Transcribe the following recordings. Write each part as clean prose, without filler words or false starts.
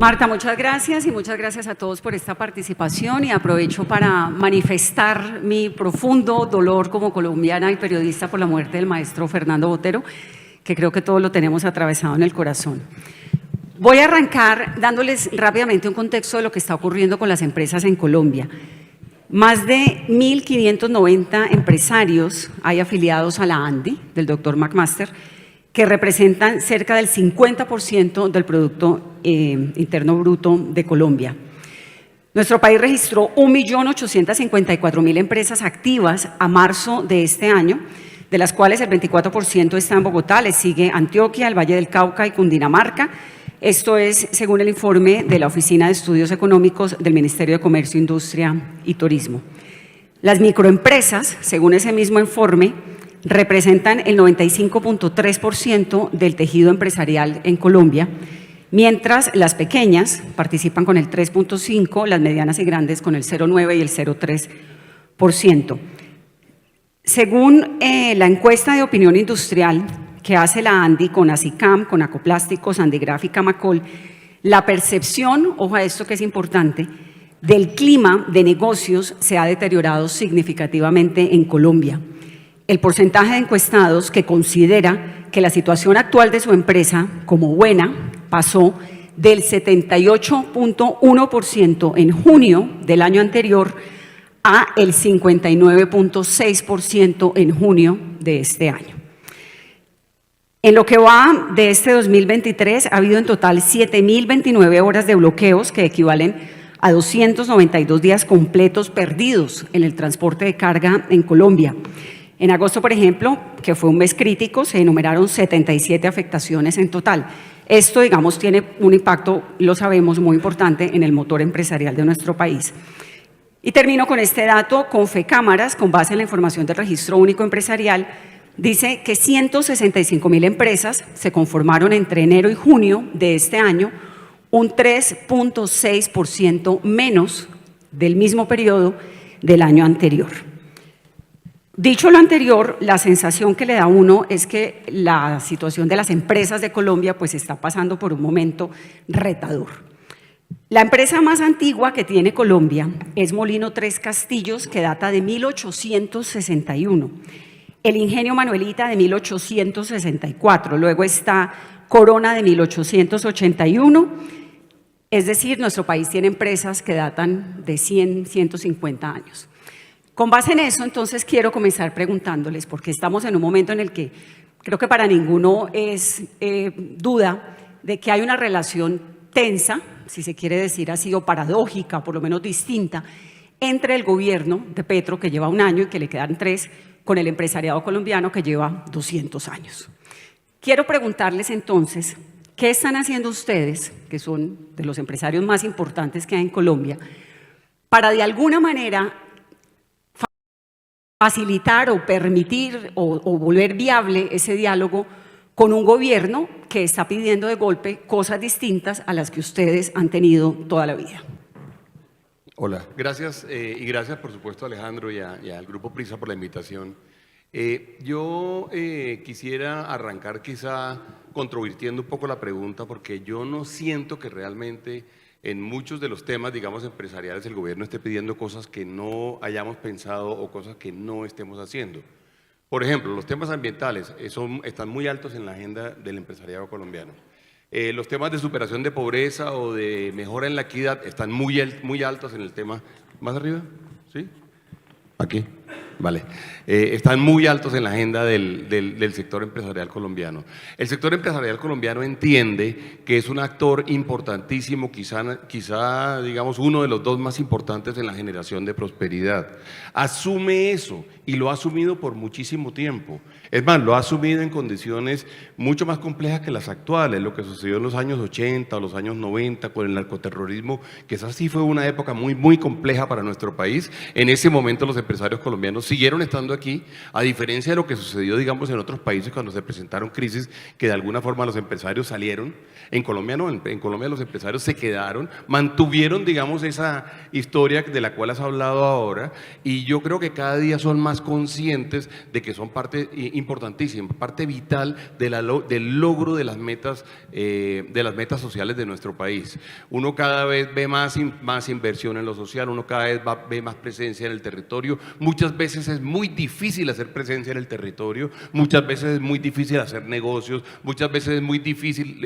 Marta, muchas gracias y muchas gracias a todos por esta participación y aprovecho para manifestar mi profundo dolor como colombiana y periodista por la muerte del maestro Fernando Botero, que creo que todos lo tenemos atravesado en el corazón. Voy a arrancar dándoles rápidamente un contexto de lo que está ocurriendo con las empresas en Colombia. Más de 1.590 empresarios hay afiliados a la ANDI, del doctor McMaster, que representan cerca del 50% del Producto Interno Bruto de Colombia. Nuestro país registró 1.854.000 empresas activas a marzo de este año, de las cuales el 24% está en Bogotá, le sigue Antioquia, el Valle del Cauca y Cundinamarca. Esto es según el informe de la Oficina de Estudios Económicos del Ministerio de Comercio, Industria y Turismo. Las microempresas, según ese mismo informe, representan el 95.3% del tejido empresarial en Colombia, mientras las pequeñas participan con el 3.5%, las medianas y grandes con el 0.9% y el 0.3%. Según la encuesta de opinión industrial que hace la ANDI con ASICAM, con Acoplásticos, Andigraf y Camacol, la percepción, ojo a esto que es importante, del clima de negocios se ha deteriorado significativamente en Colombia. El porcentaje de encuestados que considera que la situación actual de su empresa como buena pasó del 78.1% en junio del año anterior a el 59.6% en junio de este año. En lo que va de este 2023 ha habido en total 7.029 horas de bloqueos que equivalen a 292 días completos perdidos en el transporte de carga en Colombia. En agosto, por ejemplo, que fue un mes crítico, se enumeraron 77 afectaciones en total. Esto, digamos, tiene un impacto, lo sabemos, muy importante en el motor empresarial de nuestro país. Y termino con este dato. Confecámaras, con base en la información del Registro Único Empresarial, dice que 165.000 empresas se conformaron entre enero y junio de este año, un 3.6% menos del mismo periodo del año anterior. Dicho lo anterior, la sensación que le da a uno es que la situación de las empresas de Colombia pues está pasando por un momento retador. La empresa más antigua que tiene Colombia es Molino Tres Castillos, que data de 1861. El Ingenio Manuelita de 1864, luego está Corona de 1881, es decir, nuestro país tiene empresas que datan de 100, 150 años. Con base en eso, entonces, quiero comenzar preguntándoles, porque estamos en un momento en el que creo que para ninguno es duda de que hay una relación tensa, si se quiere decir así, o paradójica, por lo menos distinta, entre el gobierno de Petro, que lleva un año y que le quedan 3, con el empresariado colombiano, que lleva 200 años. Quiero preguntarles entonces, ¿qué están haciendo ustedes, que son de los empresarios más importantes que hay en Colombia, para de alguna manera facilitar o permitir o volver viable ese diálogo con un gobierno que está pidiendo de golpe cosas distintas a las que ustedes han tenido toda la vida? Hola, gracias y gracias por supuesto a Alejandro y al Grupo Prisa por la invitación. Yo quisiera arrancar quizá controvirtiendo un poco la pregunta, porque yo no siento que realmente en muchos de los temas, digamos, empresariales, el gobierno esté pidiendo cosas que no hayamos pensado o cosas que no estemos haciendo. Por ejemplo, los temas ambientales están muy altos en la agenda del empresariado colombiano. Los temas de superación de pobreza o de mejora en la equidad están muy altos en el tema. ¿Más arriba? ¿Sí? Aquí. Vale. Están muy altos en la agenda del sector empresarial colombiano. El sector empresarial colombiano entiende que es un actor importantísimo, quizá digamos uno de los dos más importantes en la generación de prosperidad. Asume eso y lo ha asumido por muchísimo tiempo. Es más, lo ha asumido en condiciones mucho más complejas que las actuales, lo que sucedió en los años 80 o los años 90 con el narcoterrorismo, que esa sí fue una época muy compleja para nuestro país. En ese momento los empresarios colombianos colombianos siguieron estando aquí, a diferencia de lo que sucedió, digamos, en otros países cuando se presentaron crisis, que de alguna forma los empresarios salieron. En Colombia no, en Colombia los empresarios se quedaron, mantuvieron, digamos, esa historia de la cual has hablado ahora, y yo creo que cada día son más conscientes de que son parte importantísima, parte vital del logro de las metas sociales de nuestro país. Uno cada vez ve más inversión en lo social, uno cada vez ve más presencia en el territorio. Muchas veces es muy difícil hacer presencia en el territorio, muchas veces es muy difícil hacer negocios, muchas veces es muy difícil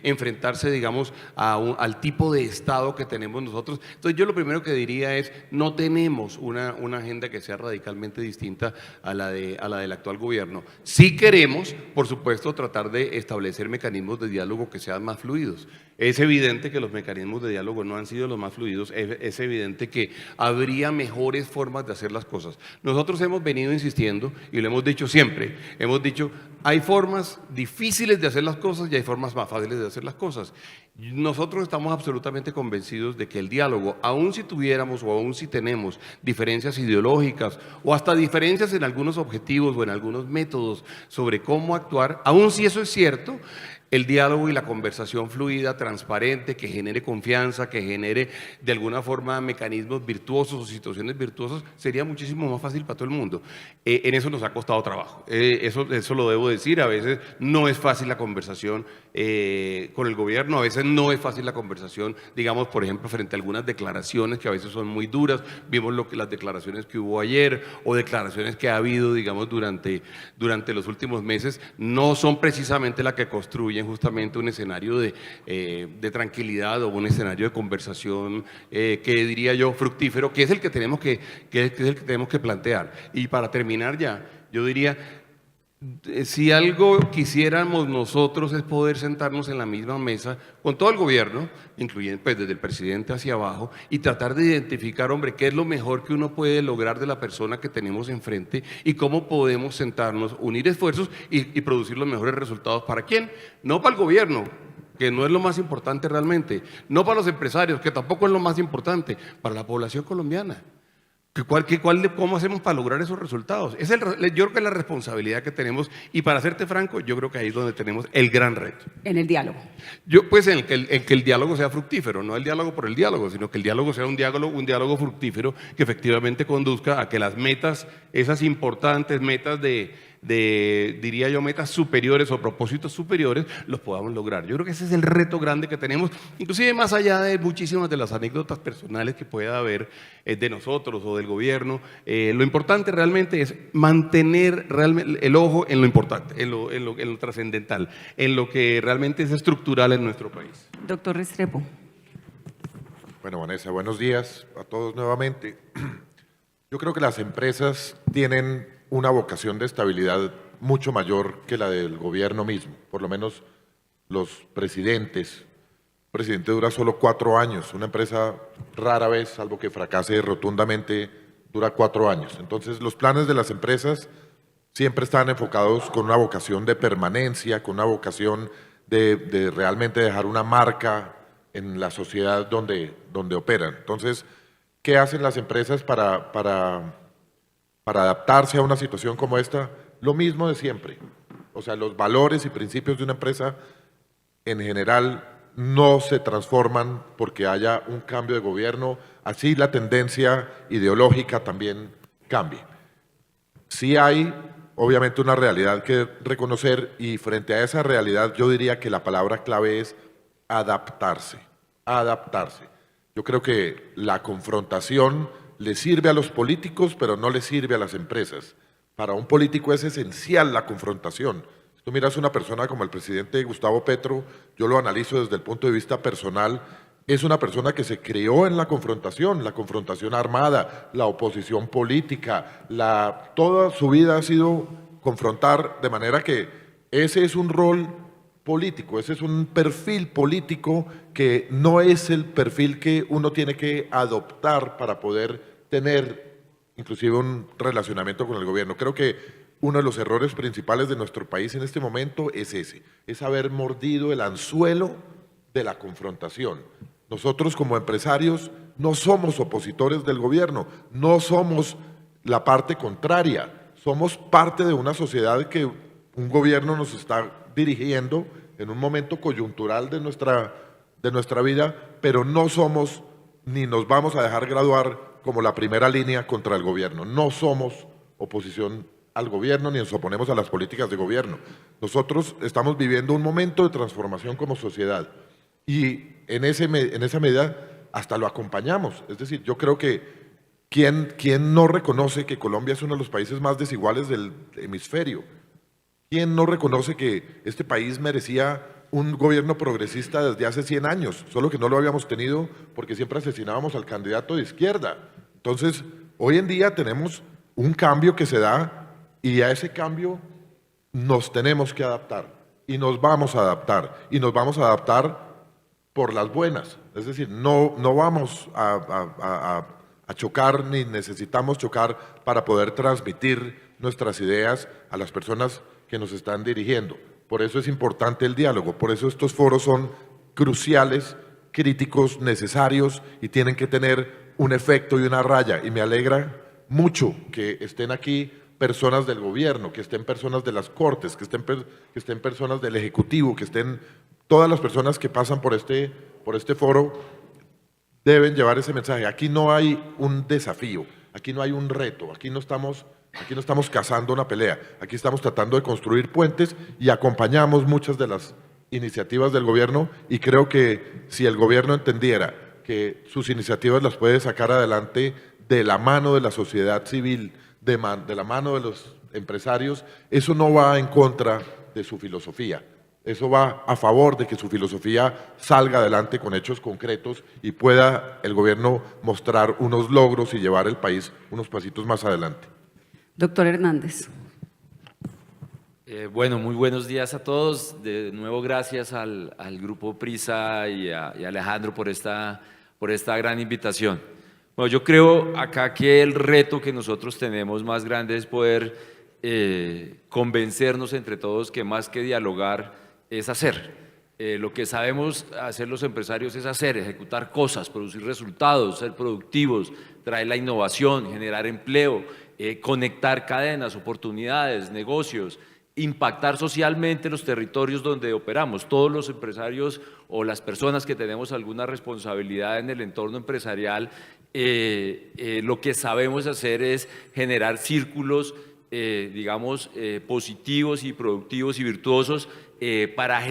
enfrentarse, digamos, al tipo de Estado que tenemos nosotros. Entonces yo lo primero que diría es, no tenemos una agenda que sea radicalmente distinta a la del actual gobierno. Sí queremos, por supuesto, tratar de establecer mecanismos de diálogo que sean más fluidos. Es evidente que los mecanismos de diálogo no han sido los más fluidos, es evidente que habría mejores formas de hacer las cosas. Nosotros hemos venido insistiendo y lo hemos dicho siempre, hemos dicho, hay formas difíciles de hacer las cosas y hay formas más fáciles de hacer las cosas. Nosotros estamos absolutamente convencidos de que el diálogo, aun si tuviéramos o aun si tenemos diferencias ideológicas o hasta diferencias en algunos objetivos o en algunos métodos sobre cómo actuar, aun si eso es cierto, el diálogo y la conversación fluida, transparente, que genere confianza, que genere de alguna forma mecanismos virtuosos o situaciones virtuosas, sería muchísimo más fácil para todo el mundo. En eso nos ha costado trabajo, eso lo debo decir, a veces no es fácil la conversación con el gobierno, a veces no es fácil la conversación, digamos, por ejemplo, frente a algunas declaraciones que a veces son muy duras, vimos las declaraciones que hubo ayer o declaraciones que ha habido, digamos, durante los últimos meses, no son precisamente las que construyen justamente un escenario de tranquilidad o un escenario de conversación que diría yo fructífero, que es el que tenemos que plantear. Y para terminar ya, yo diría, si algo quisiéramos nosotros es poder sentarnos en la misma mesa con todo el gobierno, incluyendo pues desde el presidente hacia abajo, y tratar de identificar, hombre, qué es lo mejor que uno puede lograr de la persona que tenemos enfrente y cómo podemos sentarnos, unir esfuerzos y producir los mejores resultados. ¿Para quién? No para el gobierno, que no es lo más importante realmente, no para los empresarios, que tampoco es lo más importante, para la población colombiana. ¿Cómo hacemos para lograr esos resultados? Yo creo que es la responsabilidad que tenemos, y para serte franco, yo creo que ahí es donde tenemos el gran reto. En el diálogo. Pues en que el diálogo sea fructífero, no el diálogo por el diálogo, sino que el diálogo sea un diálogo fructífero que efectivamente conduzca a que las metas, esas importantes metas diría yo, metas superiores o propósitos superiores, los podamos lograr. Yo creo que ese es el reto grande que tenemos, inclusive más allá de muchísimas de las anécdotas personales que pueda haber de nosotros o del gobierno. Lo importante realmente es mantener realmente el ojo en lo importante, en lo trascendental, en lo que realmente es estructural en nuestro país. Doctor Restrepo. Bueno, Vanessa, buenos días a todos nuevamente. Yo creo que las empresas tienen una vocación de estabilidad mucho mayor que la del gobierno mismo, por lo menos los presidentes. El presidente dura solo 4 años, una empresa rara vez, salvo que fracase rotundamente, dura 4 años. Entonces los planes de las empresas siempre están enfocados con una vocación de permanencia, con una vocación de realmente dejar una marca en la sociedad donde operan. Entonces, ¿qué hacen las empresas para adaptarse a una situación como esta? Lo mismo de siempre. O sea, los valores y principios de una empresa en general no se transforman porque haya un cambio de gobierno, así la tendencia ideológica también cambie. Sí hay, obviamente, una realidad que reconocer, y frente a esa realidad yo diría que la palabra clave es adaptarse, adaptarse. Yo creo que la confrontación le sirve a los políticos, pero no le sirve a las empresas. Para un político es esencial la confrontación. Si tú miras una persona como el presidente Gustavo Petro, yo lo analizo desde el punto de vista personal, es una persona que se creó en la confrontación armada, la oposición política, toda su vida ha sido confrontar, de manera que ese es un rol político, ese es un perfil político que no es el perfil que uno tiene que adoptar para poder tener inclusive un relacionamiento con el gobierno. Creo que uno de los errores principales de nuestro país en este momento es ese, es haber mordido el anzuelo de la confrontación. Nosotros como empresarios no somos opositores del gobierno, no somos la parte contraria. Somos parte de una sociedad que un gobierno nos está dirigiendo en un momento coyuntural de nuestra vida, pero no somos ni nos vamos a dejar graduar como la primera línea contra el gobierno. No somos oposición al gobierno ni nos oponemos a las políticas de gobierno. Nosotros estamos viviendo un momento de transformación como sociedad y en esa medida hasta lo acompañamos. Es decir, yo creo que ¿quién no reconoce que Colombia es uno de los países más desiguales del hemisferio? ¿Quién no reconoce que este país merecía un gobierno progresista desde hace 100 años? Solo que no lo habíamos tenido porque siempre asesinábamos al candidato de izquierda. Entonces, hoy en día tenemos un cambio que se da y a ese cambio nos tenemos que adaptar y nos vamos a adaptar y nos vamos a adaptar por las buenas. Es decir, no vamos a chocar ni necesitamos chocar para poder transmitir nuestras ideas a las personas que nos están dirigiendo. Por eso es importante el diálogo, por eso estos foros son cruciales, críticos, necesarios y tienen que tener un efecto y una raya. Y me alegra mucho que estén aquí personas del gobierno, que estén personas de las cortes, que estén personas del ejecutivo, que estén todas las personas que pasan por este foro deben llevar ese mensaje. Aquí no hay un desafío, aquí no hay un reto, aquí no estamos cazando una pelea, aquí estamos tratando de construir puentes y acompañamos muchas de las iniciativas del gobierno y creo que si el gobierno entendiera que sus iniciativas las puede sacar adelante de la mano de la sociedad civil, de la mano de los empresarios, eso no va en contra de su filosofía. Eso va a favor de que su filosofía salga adelante con hechos concretos y pueda el gobierno mostrar unos logros y llevar el país unos pasitos más adelante. Doctor Hernández. Bueno, muy buenos días a todos. De nuevo, gracias al Grupo Prisa y a Alejandro por esta gran invitación. Bueno, yo creo acá que el reto que nosotros tenemos más grande es poder convencernos entre todos que más que dialogar es hacer. Lo que sabemos hacer los empresarios es hacer, ejecutar cosas, producir resultados, ser productivos, traer la innovación, generar empleo, conectar cadenas, oportunidades, negocios, impactar socialmente los territorios donde operamos. Todos los empresarios o las personas que tenemos alguna responsabilidad en el entorno empresarial, lo que sabemos hacer es generar círculos, digamos, positivos y productivos y virtuosos para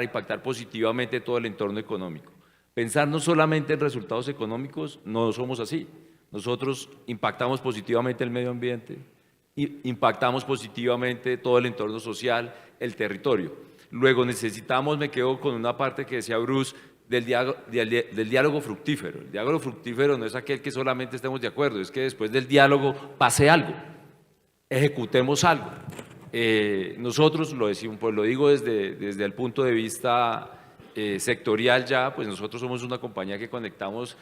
impactar positivamente todo el entorno económico. Pensar no solamente en resultados económicos, no somos así. Nosotros impactamos positivamente el medio ambiente, impactamos positivamente todo el entorno social, el territorio. Luego necesitamos, me quedo con una parte que decía Bruce, del diálogo fructífero. El diálogo fructífero no es aquel que solamente estemos de acuerdo, es que después del diálogo pase algo, ejecutemos algo. Nosotros, lo digo desde el punto de vista sectorial ya, pues nosotros somos una compañía que conectamos,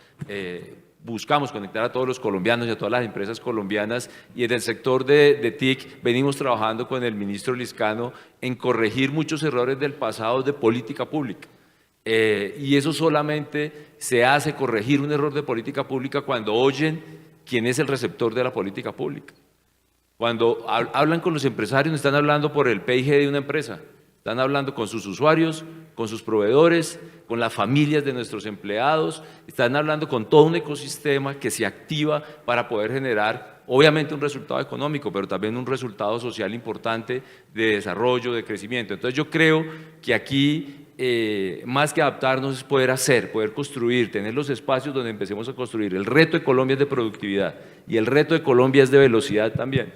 buscamos conectar a todos los colombianos y a todas las empresas colombianas y en el sector de TIC venimos trabajando con el ministro Liscano en corregir muchos errores del pasado de política pública. Y eso solamente se hace corregir un error de política pública cuando oyen quién es el receptor de la política pública. Cuando hablan con los empresarios no están hablando por el PIG de una empresa, están hablando con sus usuarios, con sus proveedores, con las familias de nuestros empleados, están hablando con todo un ecosistema que se activa para poder generar obviamente un resultado económico, pero también un resultado social importante de desarrollo, de crecimiento. Entonces yo creo que aquí más que adaptarnos es poder hacer, poder construir, tener los espacios donde empecemos a construir. El reto de Colombia es de productividad y el reto de Colombia es de velocidad también.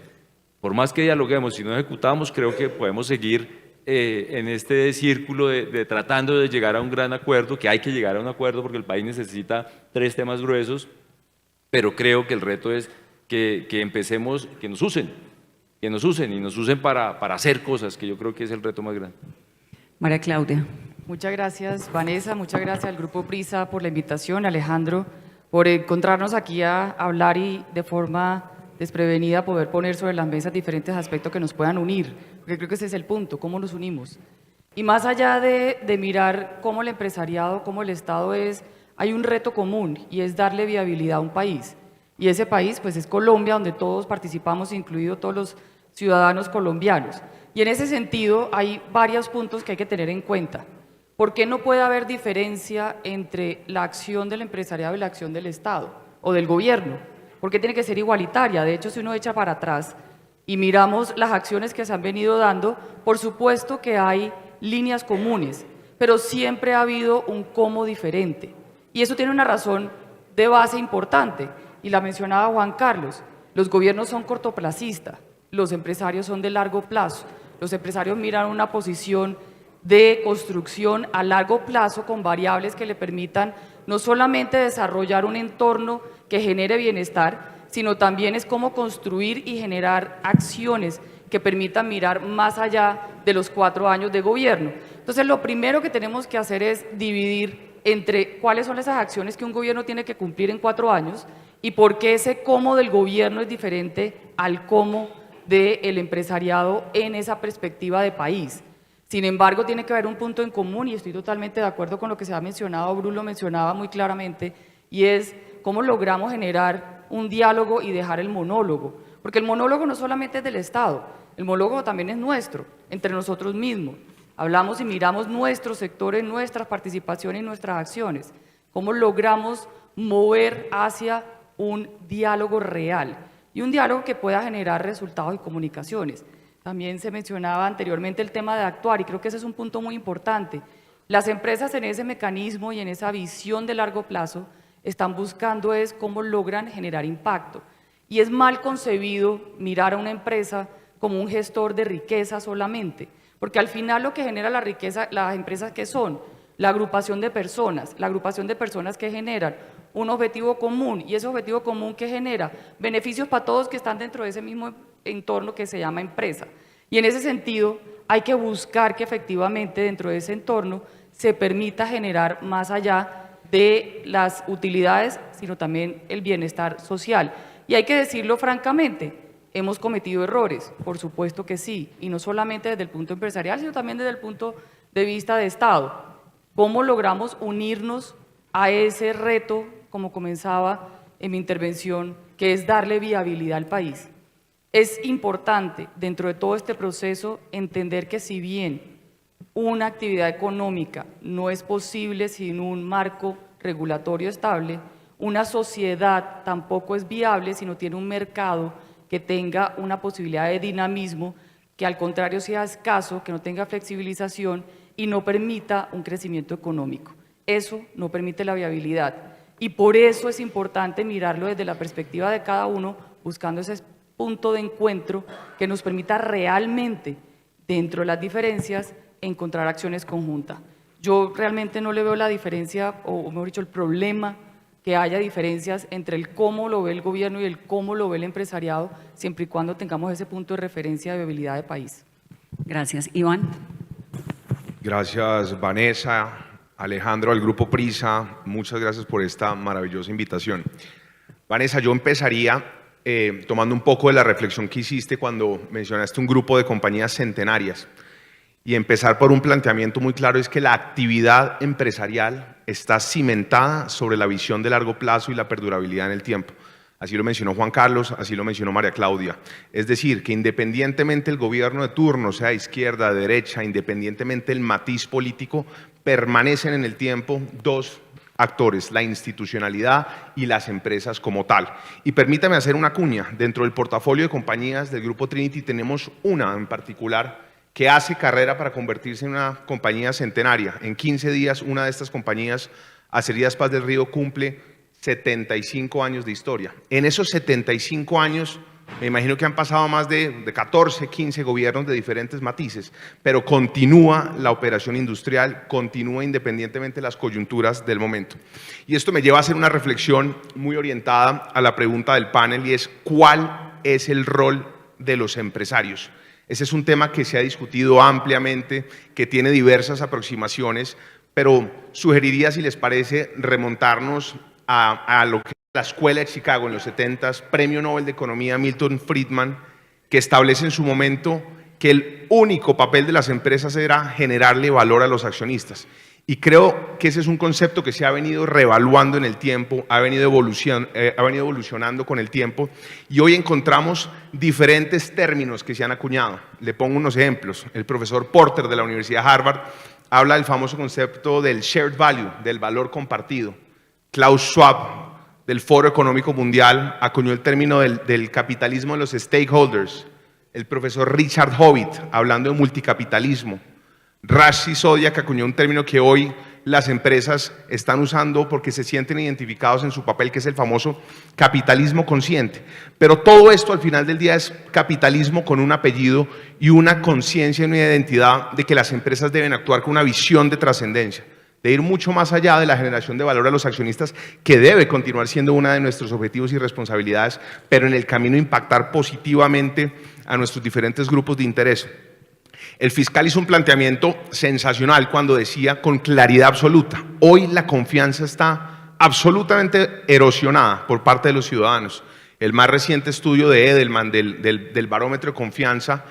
Por más que dialoguemos, si no ejecutamos, creo que podemos seguir en este círculo de tratando de llegar a un gran acuerdo, que hay que llegar a un acuerdo porque el país necesita 3 temas gruesos, pero creo que el reto es que empecemos, que nos usen y nos usen para hacer cosas, que yo creo que es el reto más grande. María Claudia. Muchas gracias, Vanessa, muchas gracias al Grupo Prisa por la invitación, Alejandro, por encontrarnos aquí a hablar y de forma desprevenida poder poner sobre las mesas diferentes aspectos que nos puedan unir, porque creo que ese es el punto, cómo nos unimos. Y más allá de mirar cómo el empresariado, cómo el Estado hay un reto común y es darle viabilidad a un país. Y ese país pues es Colombia, donde todos participamos, incluidos todos los ciudadanos colombianos. Y en ese sentido hay varios puntos que hay que tener en cuenta. ¿Por qué no puede haber diferencia entre la acción del empresariado y la acción del Estado o del gobierno? ¿Por qué tiene que ser igualitaria? De hecho, si uno echa para atrás y miramos las acciones que se han venido dando, por supuesto que hay líneas comunes, pero siempre ha habido un cómo diferente. Y eso tiene una razón de base importante, y la mencionaba Juan Carlos. Los gobiernos son cortoplacistas, los empresarios son de largo plazo. Los empresarios miran una posición de construcción a largo plazo con variables que le permitan no solamente desarrollar un entorno que genere bienestar, sino también es cómo construir y generar acciones que permitan mirar más allá de los 4 años de gobierno. Entonces, lo primero que tenemos que hacer es dividir entre cuáles son esas acciones que un gobierno tiene que cumplir en 4 años y por qué ese cómo del gobierno es diferente al cómo del empresariado en esa perspectiva de país. Sin embargo, tiene que haber un punto en común, y estoy totalmente de acuerdo con lo que se ha mencionado, Bruno lo mencionaba muy claramente, y es cómo logramos generar un diálogo y dejar el monólogo. Porque el monólogo no solamente es del Estado, el monólogo también es nuestro, entre nosotros mismos. Hablamos y miramos nuestros sectores, nuestras participaciones y nuestras acciones. Cómo logramos mover hacia un diálogo real y un diálogo que pueda generar resultados y comunicaciones. También se mencionaba anteriormente el tema de actuar, y creo que ese es un punto muy importante. Las empresas en ese mecanismo y en esa visión de largo plazo están buscando es cómo logran generar impacto. Y es mal concebido mirar a una empresa como un gestor de riqueza solamente, porque al final lo que genera la riqueza, las empresas que son, la agrupación de personas que generan un objetivo común, y ese objetivo común que genera beneficios para todos que están dentro de ese mismo entorno que se llama empresa. Y en ese sentido hay que buscar que efectivamente dentro de ese entorno se permita generar más allá de las utilidades, sino también el bienestar social. Y hay que decirlo francamente, hemos cometido errores, por supuesto que sí, y no solamente desde el punto empresarial, sino también desde el punto de vista de Estado. ¿Cómo logramos unirnos a ese reto, como comenzaba en mi intervención, que es darle viabilidad al país? Es importante dentro de todo este proceso entender que si bien una actividad económica no es posible sin un marco regulatorio estable, una sociedad tampoco es viable si no tiene un mercado que tenga una posibilidad de dinamismo, que al contrario sea escaso, que no tenga flexibilización y no permita un crecimiento económico. Eso no permite la viabilidad, y por eso es importante mirarlo desde la perspectiva de cada uno, buscando ese punto de encuentro que nos permita realmente, dentro de las diferencias, encontrar acciones conjuntas. Yo realmente no le veo la diferencia, o mejor dicho, el problema que haya diferencias entre el cómo lo ve el gobierno y el cómo lo ve el empresariado, siempre y cuando tengamos ese punto de referencia de viabilidad de país. Gracias. Iván. Gracias, Vanessa, Alejandro, al Grupo Prisa, muchas gracias por esta maravillosa invitación. Vanessa, yo empezaría tomando un poco de la reflexión que hiciste cuando mencionaste un grupo de compañías centenarias, y empezar por un planteamiento muy claro: es que la actividad empresarial está cimentada sobre la visión de largo plazo y la perdurabilidad en el tiempo. Así lo mencionó Juan Carlos, así lo mencionó María Claudia. Es decir, que independientemente el gobierno de turno, sea de izquierda, de derecha, independientemente el matiz político, permanecen en el tiempo dos actores: la institucionalidad y las empresas como tal. Y permítame hacer una cuña: dentro del portafolio de compañías del Grupo Trinity tenemos una en particular que hace carrera para convertirse en una compañía centenaria. En 15 días, una de estas compañías, Acerías Paz del Río, cumple 75 años de historia. En esos 75 años, me imagino que han pasado más de 14, 15 gobiernos de diferentes matices, pero continúa la operación industrial, continúa independientemente de las coyunturas del momento. Y esto me lleva a hacer una reflexión muy orientada a la pregunta del panel, y es: ¿cuál es el rol de los empresarios? Ese es un tema que se ha discutido ampliamente, que tiene diversas aproximaciones, pero sugeriría, si les parece, remontarnos a lo que la Escuela de Chicago en los 70s, Premio Nobel de Economía Milton Friedman, que establece en su momento que el único papel de las empresas era generarle valor a los accionistas, Y creo que ese es un concepto que se ha venido reevaluando en el tiempo, ha venido evolucionando con el tiempo, y hoy encontramos diferentes términos que se han acuñado. Le pongo unos ejemplos. El profesor Porter de la Universidad de Harvard habla del famoso concepto del shared value, del valor compartido. Klaus Schwab, del Foro Económico Mundial, acuñó el término del capitalismo de los stakeholders. El profesor Richard Howitt, hablando de multicapitalismo. Raj Sisodia, que acuñó un término que hoy las empresas están usando porque se sienten identificados en su papel, que es el famoso capitalismo consciente. Pero todo esto al final del día es capitalismo con un apellido y una conciencia y una identidad de que las empresas deben actuar con una visión de trascendencia, de ir mucho más allá de la generación de valor a los accionistas, que debe continuar siendo uno de nuestros objetivos y responsabilidades, pero en el camino impactar positivamente a nuestros diferentes grupos de interés. El fiscal hizo un planteamiento sensacional cuando decía con claridad absoluta: hoy la confianza está absolutamente erosionada por parte de los ciudadanos. El más reciente estudio de Edelman del barómetro de confianza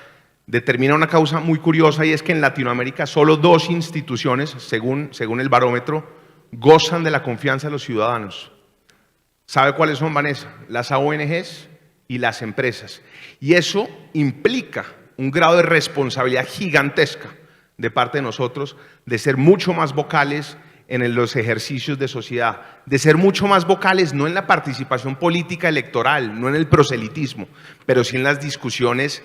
determina una causa muy curiosa, y es que en Latinoamérica solo 2 instituciones, según el barómetro, gozan de la confianza de los ciudadanos. ¿Sabe cuáles son, Vanessa? Las ONGs y las empresas. Y eso implica un grado de responsabilidad gigantesca de parte de nosotros, de ser mucho más vocales en los ejercicios de sociedad, de ser mucho más vocales no en la participación política electoral, no en el proselitismo, pero sí en las discusiones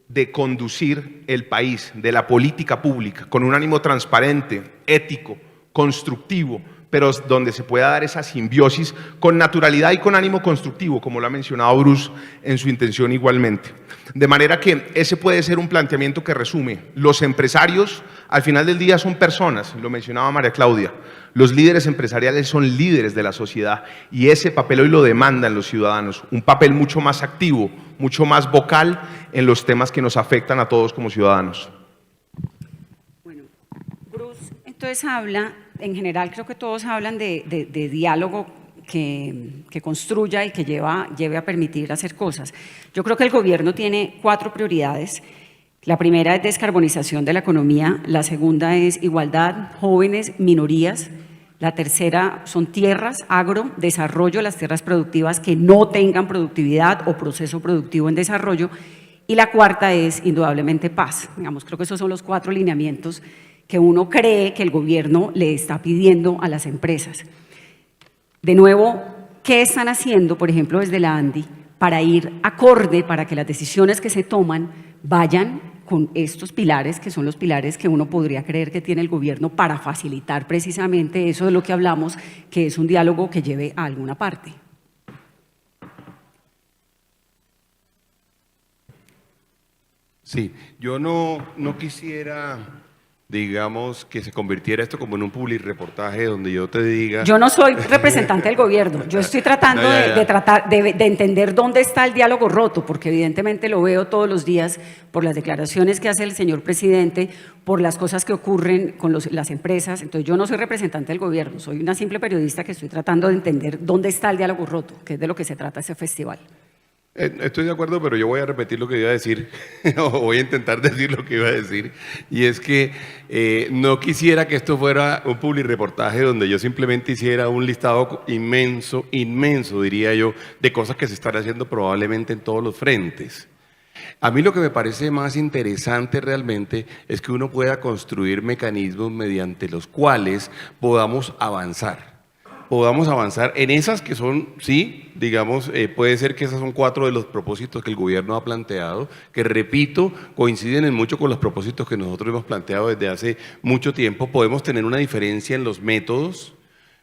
de conducir el país, de la política pública, con un ánimo transparente, ético, constructivo, pero donde se pueda dar esa simbiosis con naturalidad y con ánimo constructivo, como lo ha mencionado Bruce en su intención igualmente. De manera que ese puede ser un planteamiento que resume: los empresarios al final del día son personas, lo mencionaba María Claudia, los líderes empresariales son líderes de la sociedad, y ese papel hoy lo demandan los ciudadanos, un papel mucho más activo, mucho más vocal en los temas que nos afectan a todos como ciudadanos. Bueno, Bruce, entonces habla, en general creo que todos hablan de diálogo que construya y que lleve a permitir hacer cosas. Yo creo que el gobierno tiene 4 prioridades. La primera es descarbonización de la economía, la segunda es igualdad, jóvenes, minorías, la tercera son tierras, agro, desarrollo de las tierras productivas que no tengan productividad o proceso productivo en desarrollo, y la cuarta es indudablemente paz. Digamos, creo que esos son los 4 lineamientos que uno cree que el gobierno le está pidiendo a las empresas. De nuevo, ¿qué están haciendo, por ejemplo, desde la ANDI para ir acorde, para que las decisiones que se toman vayan con estos pilares, que son los pilares que uno podría creer que tiene el gobierno para facilitar precisamente eso de lo que hablamos, que es un diálogo que lleve a alguna parte? Sí, yo no quisiera, digamos, que se convirtiera esto como en un publirreportaje donde yo te diga… Yo no soy representante del gobierno, yo estoy tratando No, ya. de entender dónde está el diálogo roto, porque evidentemente lo veo todos los días por las declaraciones que hace el señor presidente, por las cosas que ocurren con las empresas. Entonces yo no soy representante del gobierno, soy una simple periodista que estoy tratando de entender dónde está el diálogo roto, que es de lo que se trata ese festival. Estoy de acuerdo, pero yo voy a repetir lo que iba a decir, o voy a intentar decir lo que iba a decir, y es que no quisiera que esto fuera un publirreportaje donde yo simplemente hiciera un listado inmenso, diría yo, de cosas que se están haciendo probablemente en todos los frentes. A mí lo que me parece más interesante realmente es que uno pueda construir mecanismos mediante los cuales podamos avanzar en esas que son, sí, digamos, puede ser que esas son 4 de los propósitos que el gobierno ha planteado, que repito, coinciden en mucho con los propósitos que nosotros hemos planteado desde hace mucho tiempo. Podemos tener una diferencia en los métodos,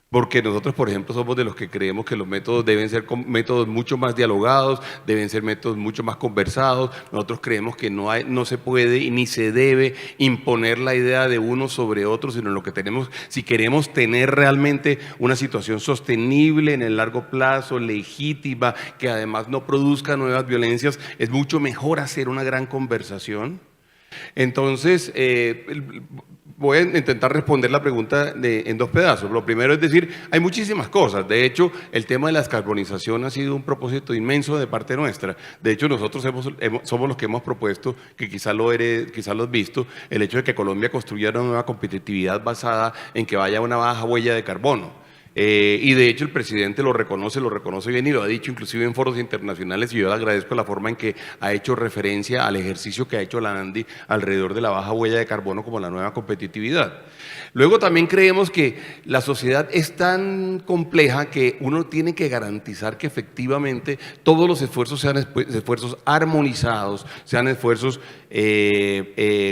porque nosotros, por ejemplo, somos de los que creemos que los métodos deben ser métodos mucho más dialogados, deben ser métodos mucho más conversados. Nosotros creemos que no se puede y ni se debe imponer la idea de uno sobre otro, sino lo que tenemos, si queremos tener realmente una situación sostenible en el largo plazo, legítima, que además no produzca nuevas violencias, es mucho mejor hacer una gran conversación. Entonces, voy a intentar responder la pregunta en dos pedazos. Lo primero es decir, hay muchísimas cosas. De hecho, el tema de la descarbonización ha sido un propósito inmenso de parte nuestra. De hecho, nosotros somos los que hemos propuesto, que quizá lo has visto, el hecho de que Colombia construya una nueva competitividad basada en que vaya una baja huella de carbono. Y de hecho el presidente lo reconoce bien y lo ha dicho inclusive en foros internacionales, y yo le agradezco la forma en que ha hecho referencia al ejercicio que ha hecho la ANDI alrededor de la baja huella de carbono como la nueva competitividad. Luego también creemos que la sociedad es tan compleja que uno tiene que garantizar que efectivamente todos los esfuerzos sean esfuerzos armonizados, sean esfuerzos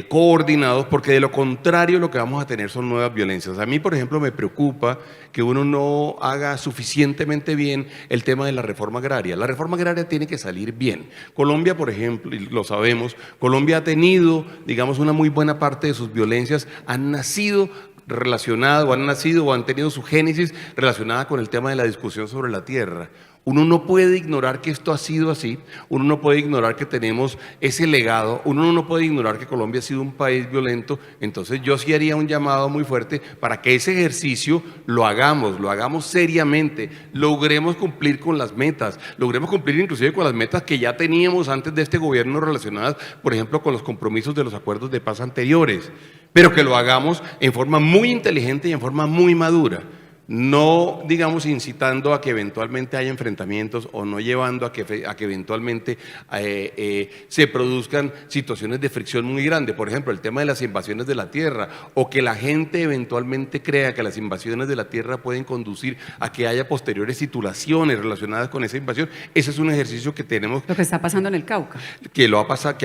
coordinados, porque de lo contrario lo que vamos a tener son nuevas violencias. A mí, por ejemplo, me preocupa que uno no haga suficientemente bien el tema de la reforma agraria. La reforma agraria tiene que salir bien. Colombia, por ejemplo, y lo sabemos, Colombia ha tenido, digamos, una muy buena parte de sus violencias han nacido relacionadas, o han nacido o han tenido su génesis relacionada con el tema de la discusión sobre la tierra. Uno no puede ignorar que esto ha sido así, uno no puede ignorar que tenemos ese legado, uno no puede ignorar que Colombia ha sido un país violento. Entonces yo sí haría un llamado muy fuerte para que ese ejercicio lo hagamos seriamente, logremos cumplir con las metas, logremos cumplir inclusive con las metas que ya teníamos antes de este gobierno relacionadas, por ejemplo, con los compromisos de los acuerdos de paz anteriores, pero que lo hagamos en forma muy inteligente y en forma muy madura. No, digamos, incitando a que eventualmente haya enfrentamientos o no llevando a que eventualmente se produzcan situaciones de fricción muy grande. Por ejemplo, el tema de las invasiones de la tierra, o que la gente eventualmente crea que las invasiones de la tierra pueden conducir a que haya posteriores titulaciones relacionadas con esa invasión. Ese es un ejercicio que tenemos. Lo que está pasando en el Cauca. Que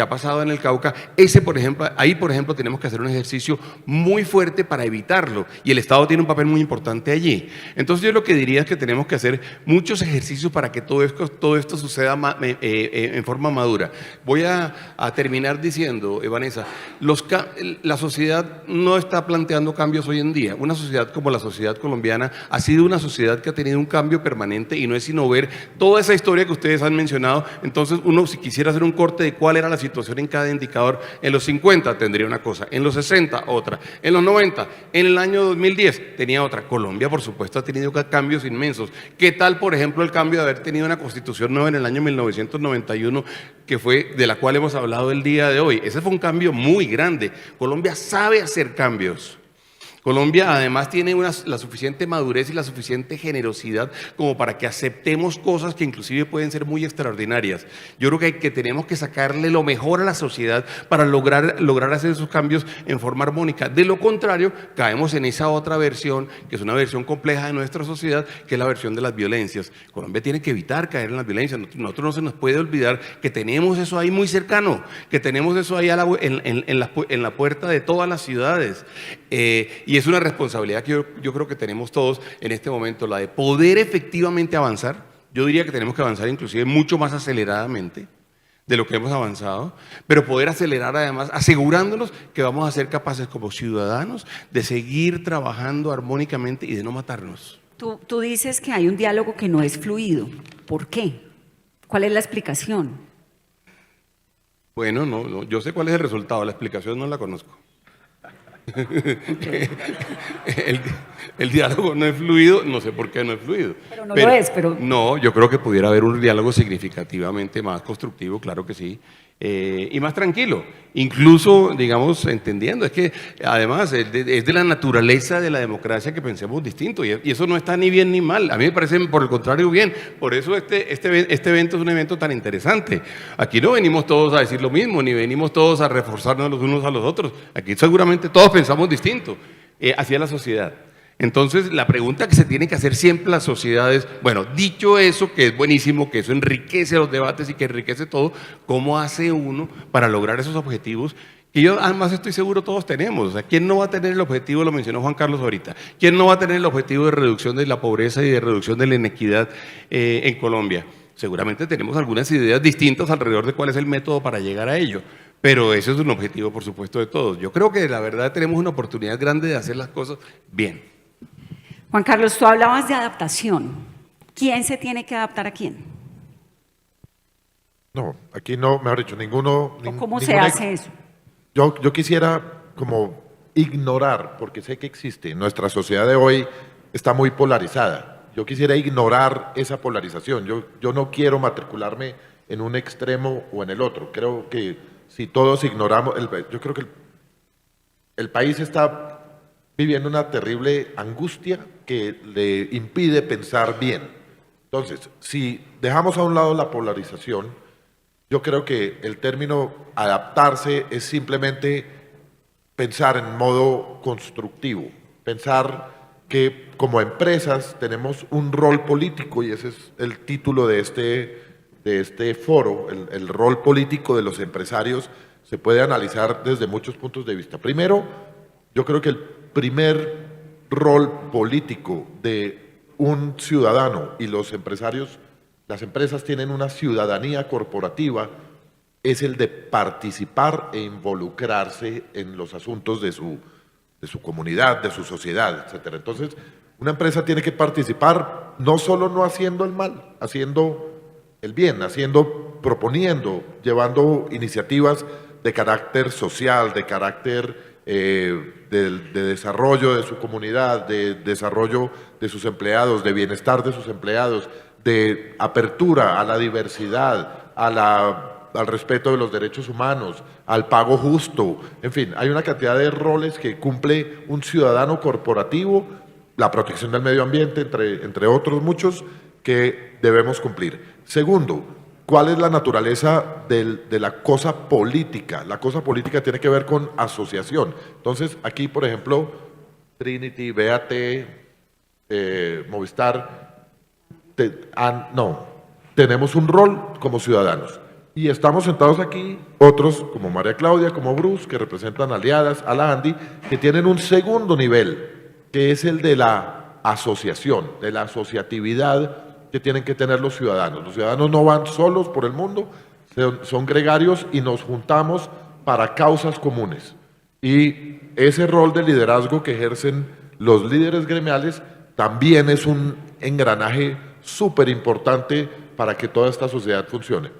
ha pasado en el Cauca. Ese, por ejemplo, ahí, por ejemplo, tenemos que hacer un ejercicio muy fuerte para evitarlo. Y el Estado tiene un papel muy importante allí. Entonces yo lo que diría es que tenemos que hacer muchos ejercicios para que todo esto suceda en forma madura. Voy a terminar diciendo, Vanessa, la sociedad no está planteando cambios hoy en día. Una sociedad como la sociedad colombiana ha sido una sociedad que ha tenido un cambio permanente, y no es sino ver toda esa historia que ustedes han mencionado. Entonces uno, si quisiera hacer un corte de cuál era la situación en cada indicador, en los 50 tendría una cosa, en los 60 otra, en los 90, en el año 2010 tenía otra. Colombia, por supuesto, ha tenido cambios inmensos. ¿Qué tal, por ejemplo, el cambio de haber tenido una constitución nueva en el año 1991, que fue de la cual hemos hablado el día de hoy? Ese fue un cambio muy grande. Colombia sabe hacer cambios. Colombia además tiene la suficiente madurez y la suficiente generosidad como para que aceptemos cosas que inclusive pueden ser muy extraordinarias. Yo creo que tenemos que sacarle lo mejor a la sociedad para lograr hacer esos cambios en forma armónica. De lo contrario, caemos en esa otra versión, que es una versión compleja de nuestra sociedad, que es la versión de las violencias. Colombia tiene que evitar caer en las violencias. Nosotros no se nos puede olvidar que tenemos eso ahí muy cercano, que tenemos eso ahí en la puerta de todas las ciudades. Y es una responsabilidad que yo creo que tenemos todos en este momento, la de poder efectivamente avanzar. Yo diría que tenemos que avanzar inclusive mucho más aceleradamente de lo que hemos avanzado, pero poder acelerar además asegurándonos que vamos a ser capaces como ciudadanos de seguir trabajando armónicamente y de no matarnos. Tú dices que hay un diálogo que no es fluido. ¿Por qué? ¿Cuál es la explicación? Bueno, no, yo sé cuál es el resultado, la explicación no la conozco. El diálogo no es fluido, no sé por qué no es fluido. Pero no lo es, pero... No, yo creo que pudiera haber un diálogo significativamente más constructivo, claro que sí, y más tranquilo, incluso, digamos, entendiendo, es que además es de la naturaleza de la democracia que pensemos distinto, y eso no está ni bien ni mal, a mí me parece por el contrario bien. Por eso este evento es un evento tan interesante. Aquí no venimos todos a decir lo mismo, ni venimos todos a reforzarnos los unos a los otros, aquí seguramente todos pensamos distinto hacia la sociedad. Entonces, la pregunta que se tiene que hacer siempre las sociedades, bueno, dicho eso, que es buenísimo, que eso enriquece los debates y que enriquece todo, ¿cómo hace uno para lograr esos objetivos? Que yo además estoy seguro todos tenemos. O sea, ¿quién no va a tener el objetivo? Lo mencionó Juan Carlos ahorita. ¿Quién no va a tener el objetivo de reducción de la pobreza y de reducción de la inequidad en Colombia? Seguramente tenemos algunas ideas distintas alrededor de cuál es el método para llegar a ello. Pero ese es un objetivo, por supuesto, de todos. Yo creo que la verdad tenemos una oportunidad grande de hacer las cosas bien. Juan Carlos, tú hablabas de adaptación. ¿Quién se tiene que adaptar a quién? No, aquí no, mejor dicho, ninguno. ¿O cómo se hace eso? Yo quisiera como ignorar, porque sé que existe, nuestra sociedad de hoy está muy polarizada. Yo quisiera ignorar esa polarización. Yo no quiero matricularme en un extremo o en el otro. Creo que si todos ignoramos, yo creo que el país está viviendo una terrible angustia que le impide pensar bien. Entonces, si dejamos a un lado la polarización, yo creo que el término adaptarse es simplemente pensar en modo constructivo, pensar que como empresas tenemos un rol político, y ese es el título de este foro, el rol político de los empresarios se puede analizar desde muchos puntos de vista. Primero, yo creo que el primer rol político de un ciudadano, y los empresarios, las empresas tienen una ciudadanía corporativa, es el de participar e involucrarse en los asuntos de su comunidad, de su sociedad, etc. Entonces, una empresa tiene que participar no solo no haciendo el mal, haciendo el bien, proponiendo, llevando iniciativas de carácter social, de carácter de desarrollo de su comunidad, de desarrollo de sus empleados, de bienestar de sus empleados, de apertura a la diversidad, al respeto de los derechos humanos, al pago justo. En fin, hay una cantidad de roles que cumple un ciudadano corporativo, la protección del medio ambiente, entre otros muchos, que debemos cumplir. Segundo, ¿cuál es la naturaleza de la cosa política? La cosa política tiene que ver con asociación. Entonces, aquí, por ejemplo, Trinity, BAT, Movistar, tenemos un rol como ciudadanos. Y estamos sentados aquí, otros como María Claudia, como Bruce, que representan aliadas a la ANDI, que tienen un segundo nivel, que es el de la asociación, de la asociatividad que tienen que tener los ciudadanos. Los ciudadanos no van solos por el mundo, son gregarios y nos juntamos para causas comunes. Y ese rol de liderazgo que ejercen los líderes gremiales también es un engranaje súper importante para que toda esta sociedad funcione.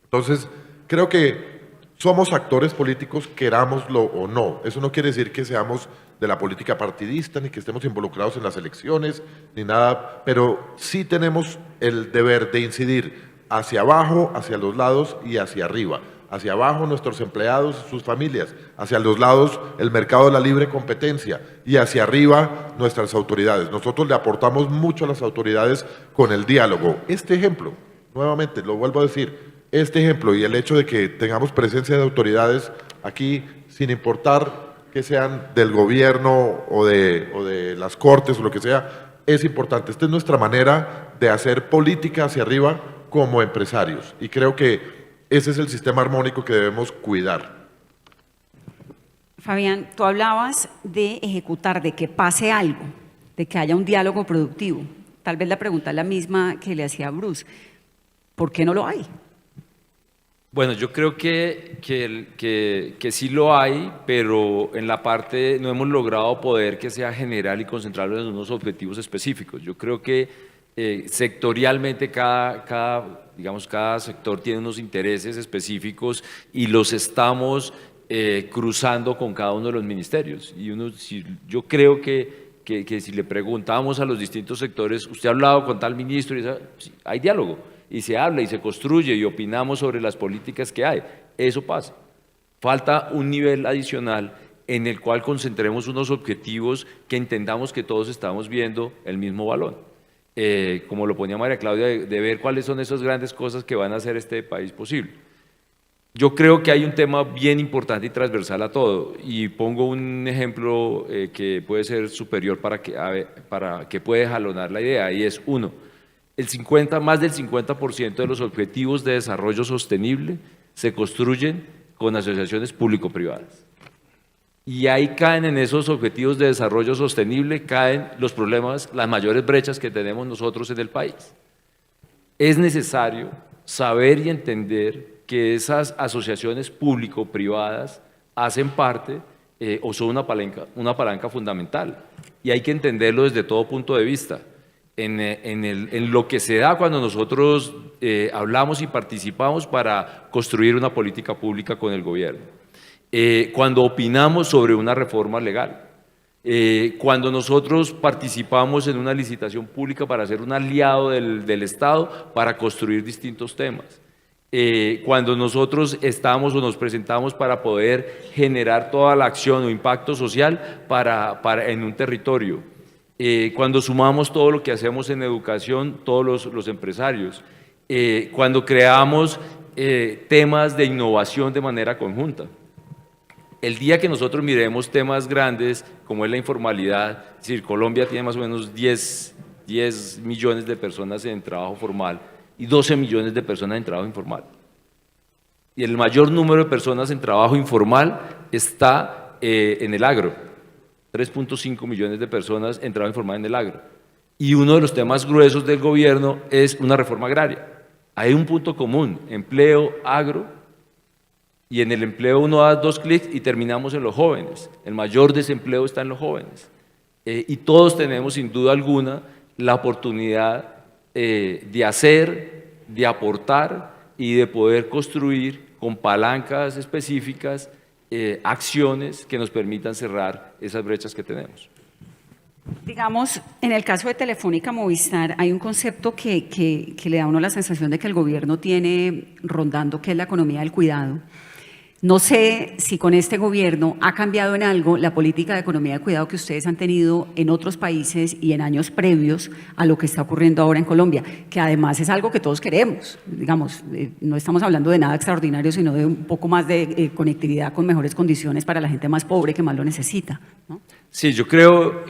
Entonces, creo que somos actores políticos, querámoslo o no. Eso no quiere decir que seamos de la política partidista, ni que estemos involucrados en las elecciones, ni nada, pero sí tenemos el deber de incidir hacia abajo, hacia los lados y hacia arriba. Hacia abajo nuestros empleados, sus familias, hacia los lados el mercado de la libre competencia y hacia arriba nuestras autoridades. Nosotros le aportamos mucho a las autoridades con el diálogo. Este ejemplo, nuevamente, lo vuelvo a decir, este ejemplo y el hecho de que tengamos presencia de autoridades aquí, sin importar que sean del gobierno o de las cortes o lo que sea, es importante. Esta es nuestra manera de hacer política hacia arriba como empresarios y creo que ese es el sistema armónico que debemos cuidar. Fabián, tú hablabas de ejecutar, de que pase algo, de que haya un diálogo productivo. Tal vez la pregunta es la misma que le hacía Bruce. ¿Por qué no lo hay? Bueno, yo creo que sí lo hay, pero en la parte no hemos logrado poder que sea general y concentrarlo en unos objetivos específicos. Yo creo que sectorialmente cada sector tiene unos intereses específicos y los estamos cruzando con cada uno de los ministerios. Y yo creo que si le preguntamos a los distintos sectores, ¿usted ha hablado con tal ministro? Y sí, hay diálogo. Y se habla y se construye y opinamos sobre las políticas que hay. Eso pasa. Falta un nivel adicional en el cual concentremos unos objetivos que entendamos que todos estamos viendo el mismo balón. Como lo ponía María Claudia, de ver cuáles son esas grandes cosas que van a hacer este país posible. Yo creo que hay un tema bien importante y transversal a todo, y pongo un ejemplo que puede ser superior para que puede jalonar la idea, y es uno. Más del 50% de los objetivos de desarrollo sostenible se construyen con asociaciones público-privadas. Y ahí caen en esos objetivos de desarrollo sostenible, caen los problemas, las mayores brechas que tenemos nosotros en el país. Es necesario saber y entender que esas asociaciones público-privadas hacen parte o son una palanca fundamental. Y hay que entenderlo desde todo punto de vista. En lo que se da cuando nosotros hablamos y participamos para construir una política pública con el gobierno. cuando opinamos sobre una reforma legal. Cuando nosotros participamos en una licitación pública para ser un aliado del Estado para construir distintos temas. Cuando nosotros estamos o nos presentamos para poder generar toda la acción o impacto social en un territorio. Cuando sumamos todo lo que hacemos en educación, todos los empresarios. Cuando creamos temas de innovación de manera conjunta. El día que nosotros miremos temas grandes como es la informalidad, es decir, Colombia tiene más o menos 10 millones de personas en trabajo formal y 12 millones de personas en trabajo informal. Y el mayor número de personas en trabajo informal está en el agro, 3.5 millones de personas en trabajo informal en el agro. Y uno de los temas gruesos del gobierno es una reforma agraria. Hay un punto común, empleo, agro, y en el empleo uno da 2 clics y terminamos en los jóvenes. El mayor desempleo está en los jóvenes. Y todos tenemos sin duda alguna la oportunidad de hacer, de aportar y de poder construir con palancas específicas acciones que nos permitan cerrar esas brechas que tenemos. Digamos, en el caso de Telefónica Movistar hay un concepto que le da a uno la sensación de que el gobierno tiene rondando, que es la economía del cuidado. No sé si con este gobierno ha cambiado en algo la política de economía de cuidado que ustedes han tenido en otros países y en años previos a lo que está ocurriendo ahora en Colombia, que además es algo que todos queremos. Digamos, no estamos hablando de nada extraordinario, sino de un poco más de conectividad con mejores condiciones para la gente más pobre que más lo necesita, ¿no? Sí, yo creo,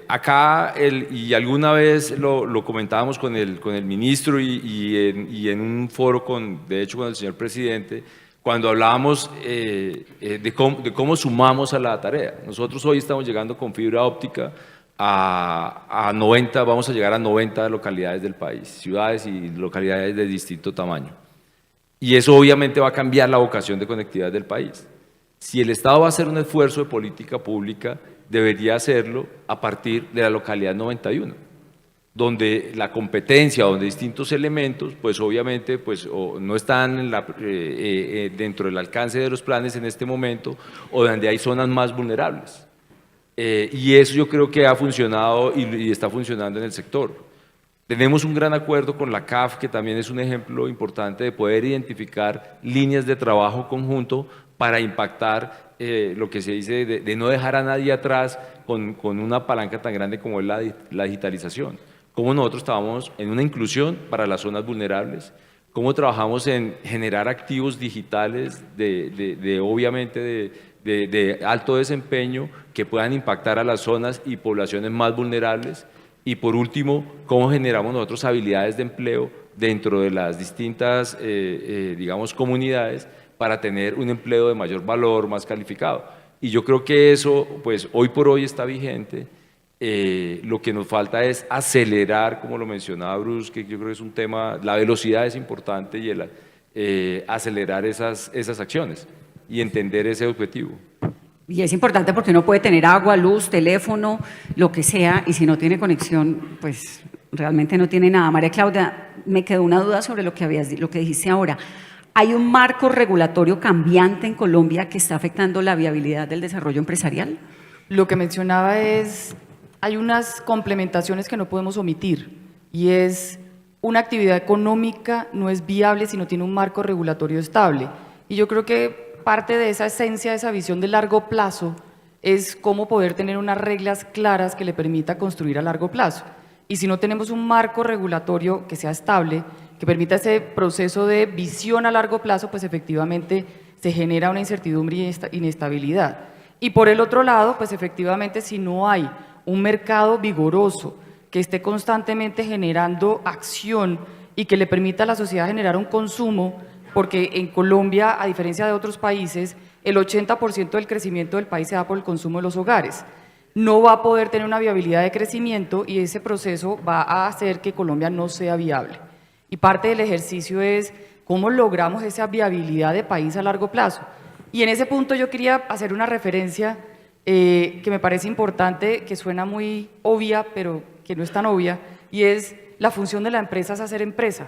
acá, y alguna vez lo comentábamos con el ministro y en un foro, de hecho, con el señor presidente, cuando hablábamos de cómo sumamos a la tarea. Nosotros hoy estamos llegando con fibra óptica a 90, vamos a llegar a 90 localidades del país, ciudades y localidades de distinto tamaño. Y eso obviamente va a cambiar la vocación de conectividad del país. Si el Estado va a hacer un esfuerzo de política pública, debería hacerlo a partir de la localidad 91, donde la competencia, donde distintos elementos, pues obviamente no están dentro del alcance de los planes en este momento, o donde hay zonas más vulnerables. Y eso yo creo que ha funcionado y está funcionando en el sector. Tenemos un gran acuerdo con la CAF, que también es un ejemplo importante de poder identificar líneas de trabajo conjunto para impactar lo que se dice de no dejar a nadie atrás con una palanca tan grande como es la digitalización. Cómo nosotros trabajamos en una inclusión para las zonas vulnerables, cómo trabajamos en generar activos digitales obviamente de alto desempeño que puedan impactar a las zonas y poblaciones más vulnerables. Y por último, cómo generamos nosotros habilidades de empleo dentro de las distintas, digamos, comunidades para tener un empleo de mayor valor, más calificado. Y yo creo que eso, pues hoy por hoy está vigente. Lo que nos falta es acelerar, como lo mencionaba Bruce, que yo creo que es un tema, la velocidad es importante y acelerar esas acciones y entender ese objetivo. Y es importante porque uno puede tener agua, luz, teléfono, lo que sea, y si no tiene conexión, pues realmente no tiene nada. María Claudia, me quedó una duda sobre lo que dijiste ahora. ¿Hay un marco regulatorio cambiante en Colombia que está afectando la viabilidad del desarrollo empresarial? Lo que mencionaba es, hay unas complementaciones que no podemos omitir, y es una actividad económica no es viable si no tiene un marco regulatorio estable. Y yo creo que parte de esa esencia, de esa visión de largo plazo, es cómo poder tener unas reglas claras que le permita construir a largo plazo. Y si no tenemos un marco regulatorio que sea estable, que permita ese proceso de visión a largo plazo, pues efectivamente se genera una incertidumbre y inestabilidad. Y por el otro lado, pues efectivamente si no hay un mercado vigoroso que esté constantemente generando acción y que le permita a la sociedad generar un consumo, porque en Colombia, a diferencia de otros países, el 80% del crecimiento del país se da por el consumo de los hogares. No va a poder tener una viabilidad de crecimiento y ese proceso va a hacer que Colombia no sea viable. Y parte del ejercicio es cómo logramos esa viabilidad de país a largo plazo. Y en ese punto yo quería hacer una referencia que me parece importante, que suena muy obvia, pero que no es tan obvia, y es la función de la empresa es hacer empresa.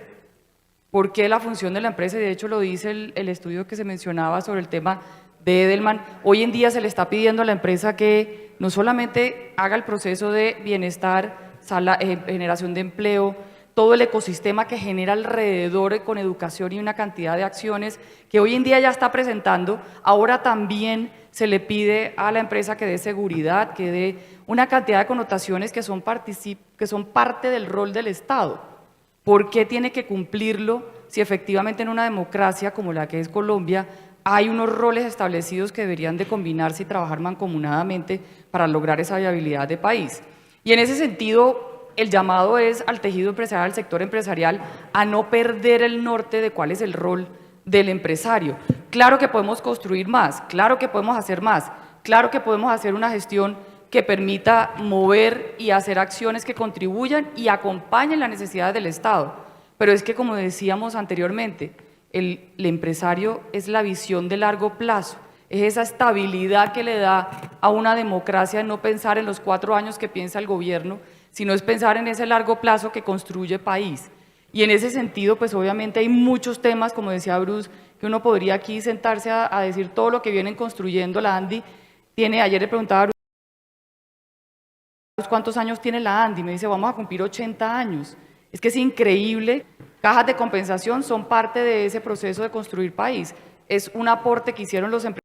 ¿Por qué la función de la empresa? Y de hecho lo dice el estudio que se mencionaba sobre el tema de Edelman. Hoy en día se le está pidiendo a la empresa que no solamente haga el proceso de bienestar, generación de empleo, todo el ecosistema que genera alrededor con educación y una cantidad de acciones que hoy en día ya está presentando, ahora también se le pide a la empresa que dé seguridad, que dé una cantidad de connotaciones que son parte del rol del Estado. ¿Por qué tiene que cumplirlo si efectivamente en una democracia como la que es Colombia hay unos roles establecidos que deberían de combinarse y trabajar mancomunadamente para lograr esa viabilidad de país? Y en ese sentido, el llamado es al tejido empresarial, al sector empresarial, a no perder el norte de cuál es el rol del empresario. Claro que podemos construir más, claro que podemos hacer más, claro que podemos hacer una gestión que permita mover y hacer acciones que contribuyan y acompañen las necesidades del Estado. Pero es que, como decíamos anteriormente, el empresario es la visión de largo plazo, es esa estabilidad que le da a una democracia no pensar en los 4 años que piensa el gobierno, sino es pensar en ese largo plazo que construye país. Y en ese sentido, pues obviamente hay muchos temas, como decía Bruce, que uno podría aquí sentarse a decir todo lo que vienen construyendo la ANDI. Ayer le preguntaba a Bruce cuántos años tiene la ANDI, me dice vamos a cumplir 80 años. Es que es increíble, cajas de compensación son parte de ese proceso de construir país. Es un aporte que hicieron los empresarios.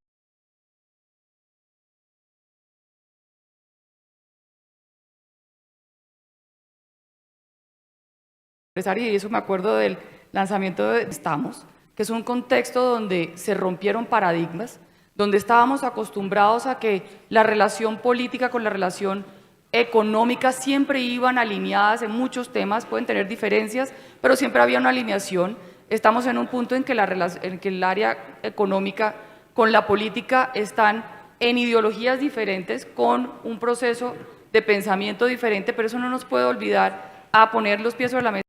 Y eso me acuerdo del lanzamiento de Estamos, que es un contexto donde se rompieron paradigmas, donde estábamos acostumbrados a que la relación política con la relación económica siempre iban alineadas en muchos temas, pueden tener diferencias, pero siempre había una alineación. Estamos en un punto en que el área económica con la política están en ideologías diferentes, con un proceso de pensamiento diferente, pero eso no nos puede olvidar a poner los pies sobre la mesa.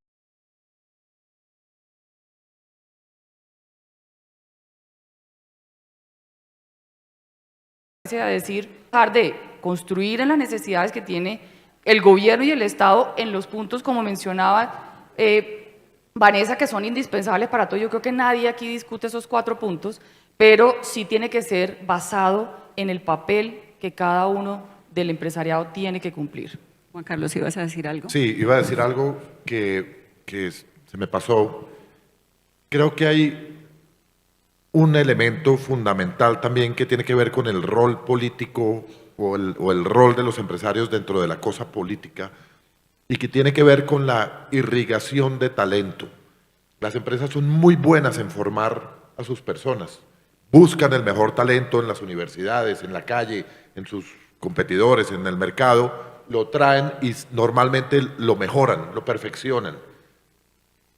A decir, dejar de construir en las necesidades que tiene el gobierno y el Estado en los puntos, como mencionaba Vanessa, que son indispensables para todo. Yo creo que nadie aquí discute esos 4 puntos, pero sí tiene que ser basado en el papel que cada uno del empresariado tiene que cumplir. Juan Carlos, ¿ibas a decir algo? Sí, iba a decir algo que se me pasó. Creo que hay un elemento fundamental también que tiene que ver con el rol político o el rol de los empresarios dentro de la cosa política y que tiene que ver con la irrigación de talento. Las empresas son muy buenas en formar a sus personas, buscan el mejor talento en las universidades, en la calle, en sus competidores, en el mercado, lo traen y normalmente lo mejoran, lo perfeccionan.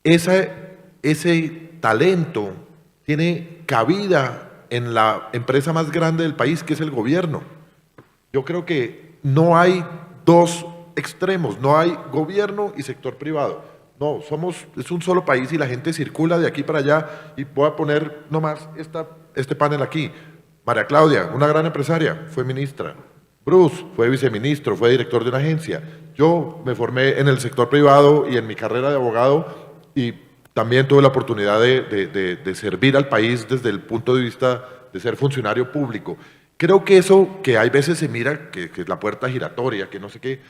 Ese talento tiene cabida en la empresa más grande del país, que es el gobierno. Yo creo que no hay 2 extremos, no hay gobierno y sector privado. No, es un solo país y la gente circula de aquí para allá. Y voy a poner nomás este panel aquí. María Claudia, una gran empresaria, fue ministra. Bruce fue viceministro, fue director de una agencia. Yo me formé en el sector privado y en mi carrera de abogado y también tuve la oportunidad de servir al país desde el punto de vista de ser funcionario público. Creo que eso que hay veces se mira, que es la puerta giratoria, que no sé qué,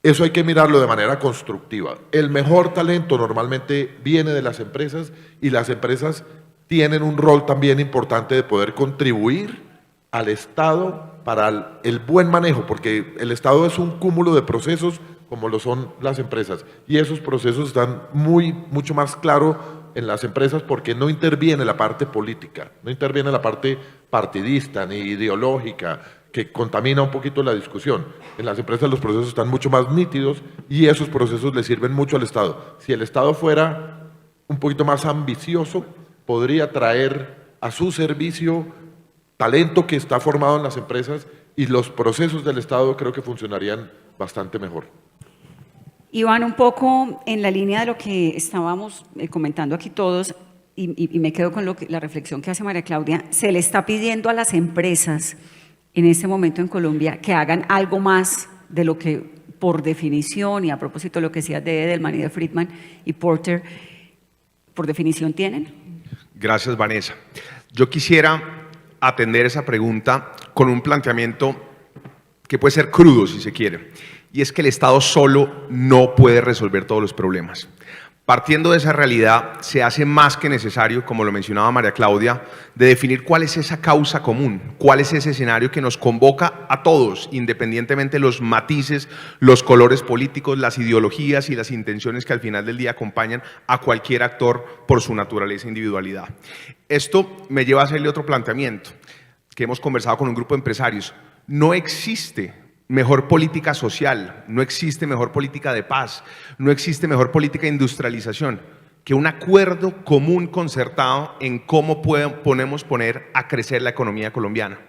eso hay que mirarlo de manera constructiva. El mejor talento normalmente viene de las empresas y las empresas tienen un rol también importante de poder contribuir al Estado para el buen manejo, porque el Estado es un cúmulo de procesos como lo son las empresas, y esos procesos están mucho más claros en las empresas porque no interviene la parte política, no interviene la parte partidista ni ideológica que contamina un poquito la discusión. En las empresas los procesos están mucho más nítidos y esos procesos le sirven mucho al Estado. Si el Estado fuera un poquito más ambicioso, podría traer a su servicio talento que está formado en las empresas y los procesos del Estado creo que funcionarían bastante mejor. Iván, un poco en la línea de lo que estábamos comentando aquí todos, y me quedo con la reflexión que hace María Claudia, se le está pidiendo a las empresas en este momento en Colombia que hagan algo más de lo que por definición, y a propósito de lo que decías de Edelman y de Friedman y Porter, por definición tienen. Gracias, Vanessa. Yo quisiera atender esa pregunta con un planteamiento que puede ser crudo si se quiere, y es que el Estado solo no puede resolver todos los problemas. Partiendo de esa realidad, se hace más que necesario, como lo mencionaba María Claudia, de definir cuál es esa causa común, cuál es ese escenario que nos convoca a todos, independientemente de los matices, los colores políticos, las ideologías y las intenciones que al final del día acompañan a cualquier actor por su naturaleza e individualidad. Esto me lleva a hacerle otro planteamiento que hemos conversado con un grupo de empresarios. No existe mejor política social, no existe mejor política de paz, no existe mejor política de industrialización que un acuerdo común concertado en cómo podemos poner a crecer la economía colombiana.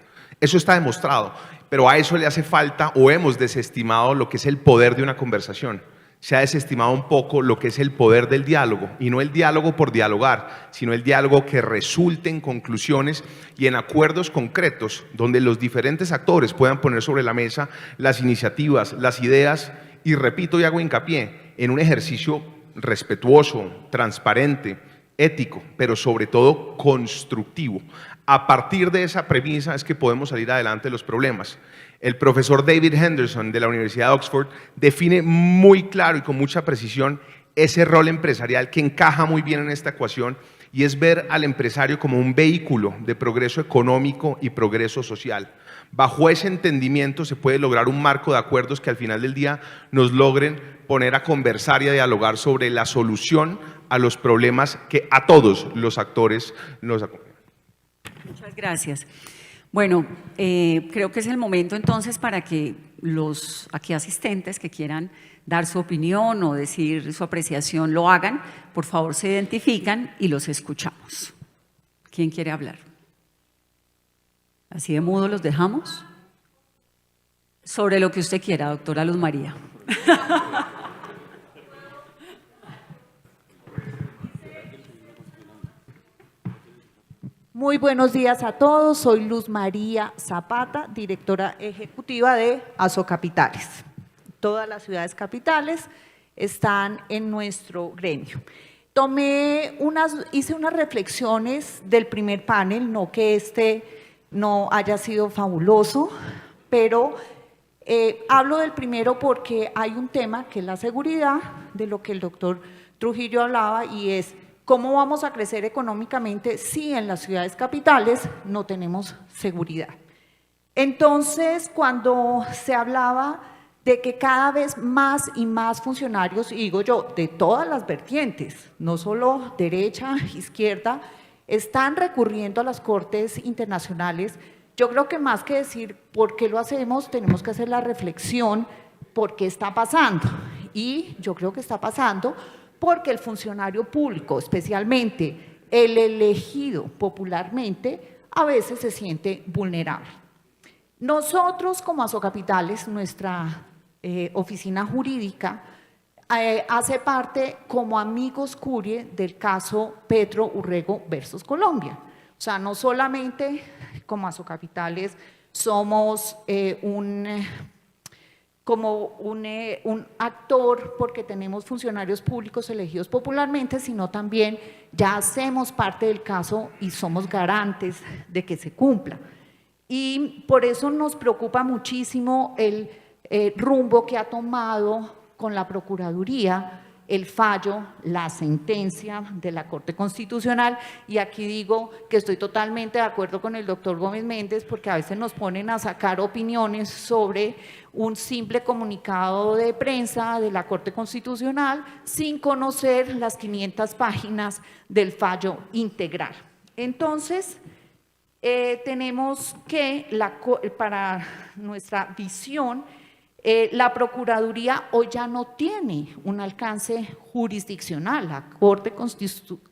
Eso está demostrado, pero a eso le hace falta, o hemos desestimado lo que es el poder de una conversación. Se ha desestimado un poco lo que es el poder del diálogo, y no el diálogo por dialogar, sino el diálogo que resulte en conclusiones y en acuerdos concretos, donde los diferentes actores puedan poner sobre la mesa las iniciativas, las ideas, y repito y hago hincapié, en un ejercicio respetuoso, transparente, ético, pero sobre todo constructivo. A partir de esa premisa es que podemos salir adelante de los problemas. El profesor David Henderson de la Universidad de Oxford define muy claro y con mucha precisión ese rol empresarial que encaja muy bien en esta ecuación, y es ver al empresario como un vehículo de progreso económico y progreso social. Bajo ese entendimiento se puede lograr un marco de acuerdos que al final del día nos logren poner a conversar y a dialogar sobre la solución a los problemas que a todos los actores nos acompañan. Muchas gracias. Bueno, creo que es el momento entonces para que los aquí asistentes que quieran dar su opinión o decir su apreciación lo hagan. Por favor, se identifican y los escuchamos. ¿Quién quiere hablar? ¿Así de mudo los dejamos? Sobre lo que usted quiera, doctora Luz María. Muy buenos días a todos, soy Luz María Zapata, directora ejecutiva de Asocapitales. Todas las ciudades capitales están en nuestro gremio. Hice unas reflexiones del primer panel, no que este no haya sido fabuloso, pero hablo del primero porque hay un tema que es la seguridad, de lo que el doctor Trujillo hablaba, y es ¿cómo vamos a crecer económicamente si en las ciudades capitales no tenemos seguridad? Entonces, cuando se hablaba de que cada vez más y más funcionarios, y digo yo, de todas las vertientes, no solo derecha, izquierda, están recurriendo a las cortes internacionales, yo creo que más que decir por qué lo hacemos, tenemos que hacer la reflexión por qué está pasando. Y yo creo que está pasando porque el funcionario público, especialmente el elegido popularmente, a veces se siente vulnerable. Nosotros como Asocapitales, nuestra oficina jurídica, hace parte como amigos curie del caso Petro Urrego versus Colombia. O sea, no solamente como Asocapitales somos un actor porque tenemos funcionarios públicos elegidos popularmente, sino también ya hacemos parte del caso y somos garantes de que se cumpla. Y por eso nos preocupa muchísimo el rumbo que ha tomado con la Procuraduría el fallo, la sentencia de la Corte Constitucional, y aquí digo que estoy totalmente de acuerdo con el doctor Gómez Méndez, porque a veces nos ponen a sacar opiniones sobre un simple comunicado de prensa de la Corte Constitucional sin conocer las 500 páginas del fallo integral. Entonces, tenemos que, para nuestra visión, la Procuraduría hoy ya no tiene un alcance jurisdiccional. La Corte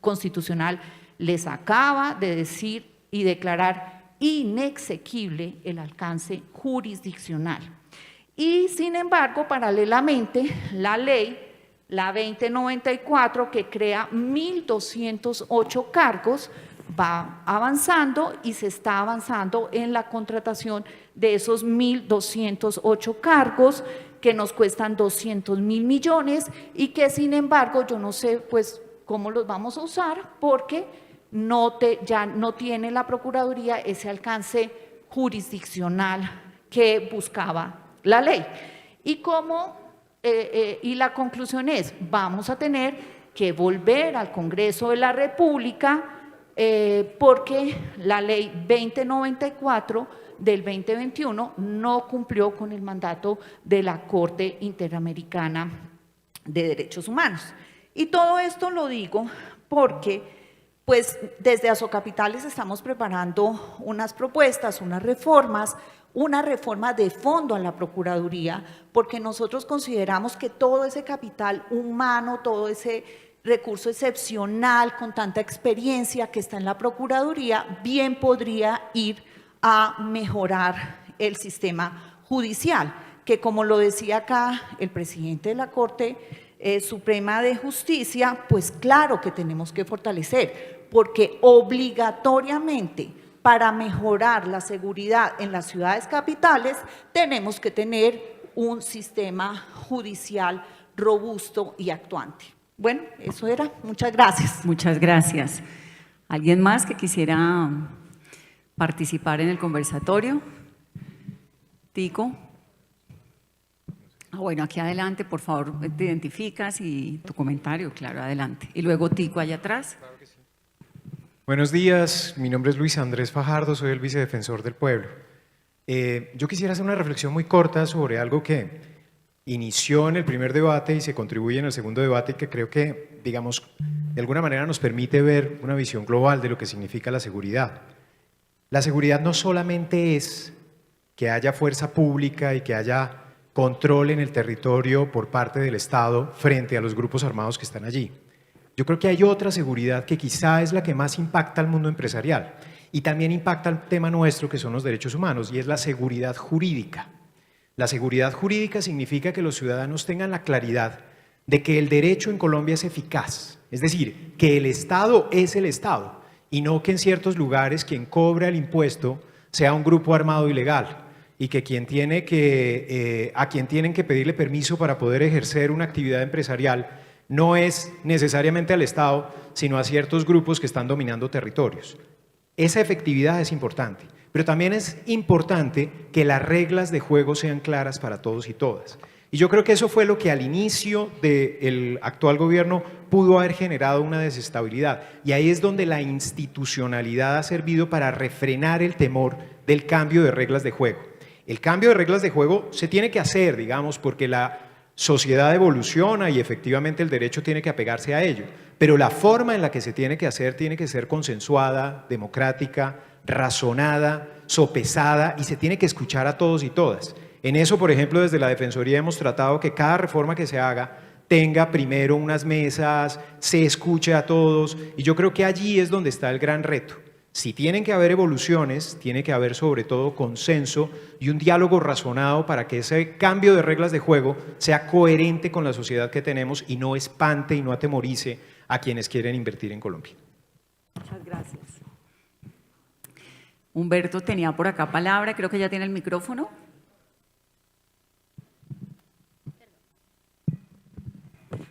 Constitucional les acaba de decir y declarar inexequible el alcance jurisdiccional. Y sin embargo, paralelamente, la ley, la 2094, que crea 1.208 cargos, va avanzando y se está avanzando en la contratación de esos 1.208 cargos que nos cuestan 200.000 millones y que sin embargo yo no sé pues cómo los vamos a usar, porque ya no tiene la Procuraduría ese alcance jurisdiccional que buscaba la ley. Y la conclusión es, vamos a tener que volver al Congreso de la República porque la ley 2094 del 2021 no cumplió con el mandato de la Corte Interamericana de Derechos Humanos. Y todo esto lo digo porque pues desde Asocapitales estamos preparando unas propuestas, unas reformas, una reforma de fondo a la Procuraduría, porque nosotros consideramos que todo ese capital humano, todo ese recurso excepcional con tanta experiencia que está en la Procuraduría, bien podría ir a mejorar el sistema judicial, que como lo decía acá el presidente de la Corte Suprema de Justicia, pues claro que tenemos que fortalecer, porque obligatoriamente para mejorar la seguridad en las ciudades capitales tenemos que tener un sistema judicial robusto y actuante. Bueno, eso era. Muchas gracias. Muchas gracias. ¿Alguien más que quisiera participar en el conversatorio? Tico. Bueno, aquí adelante, por favor, te identificas y tu comentario, claro, adelante. Y luego Tico allá atrás. Buenos días, mi nombre es Luis Andrés Fajardo, soy el vicedefensor del pueblo. Yo quisiera hacer una reflexión muy corta sobre algo que inició en el primer debate y se contribuye en el segundo debate, que creo que, digamos, de alguna manera nos permite ver una visión global de lo que significa la seguridad. La seguridad no solamente es que haya fuerza pública y que haya control en el territorio por parte del Estado frente a los grupos armados que están allí. Yo creo que hay otra seguridad que quizá es la que más impacta al mundo empresarial y también impacta al tema nuestro, que son los derechos humanos, y es la seguridad jurídica. La seguridad jurídica significa que los ciudadanos tengan la claridad de que el derecho en Colombia es eficaz, es decir, que el Estado es el Estado y no que en ciertos lugares quien cobra el impuesto sea un grupo armado ilegal y que a quien tienen que pedirle permiso para poder ejercer una actividad empresarial no es necesariamente al Estado, sino a ciertos grupos que están dominando territorios. Esa efectividad es importante, pero también es importante que las reglas de juego sean claras para todos y todas. Y yo creo que eso fue lo que al inicio del actual gobierno pudo haber generado una desestabilidad. Y ahí es donde la institucionalidad ha servido para refrenar el temor del cambio de reglas de juego. El cambio de reglas de juego se tiene que hacer, digamos, porque la sociedad evoluciona y efectivamente el derecho tiene que apegarse a ello, pero la forma en la que se tiene que hacer tiene que ser consensuada, democrática, razonada, sopesada y se tiene que escuchar a todos y todas. En eso, por ejemplo, desde la Defensoría hemos tratado que cada reforma que se haga tenga primero unas mesas, se escuche a todos y yo creo que allí es donde está el gran reto. Si tienen que haber evoluciones, tiene que haber sobre todo consenso y un diálogo razonado para que ese cambio de reglas de juego sea coherente con la sociedad que tenemos y no espante y no atemorice a quienes quieren invertir en Colombia. Muchas gracias. Humberto tenía por acá palabra, creo que ya tiene el micrófono.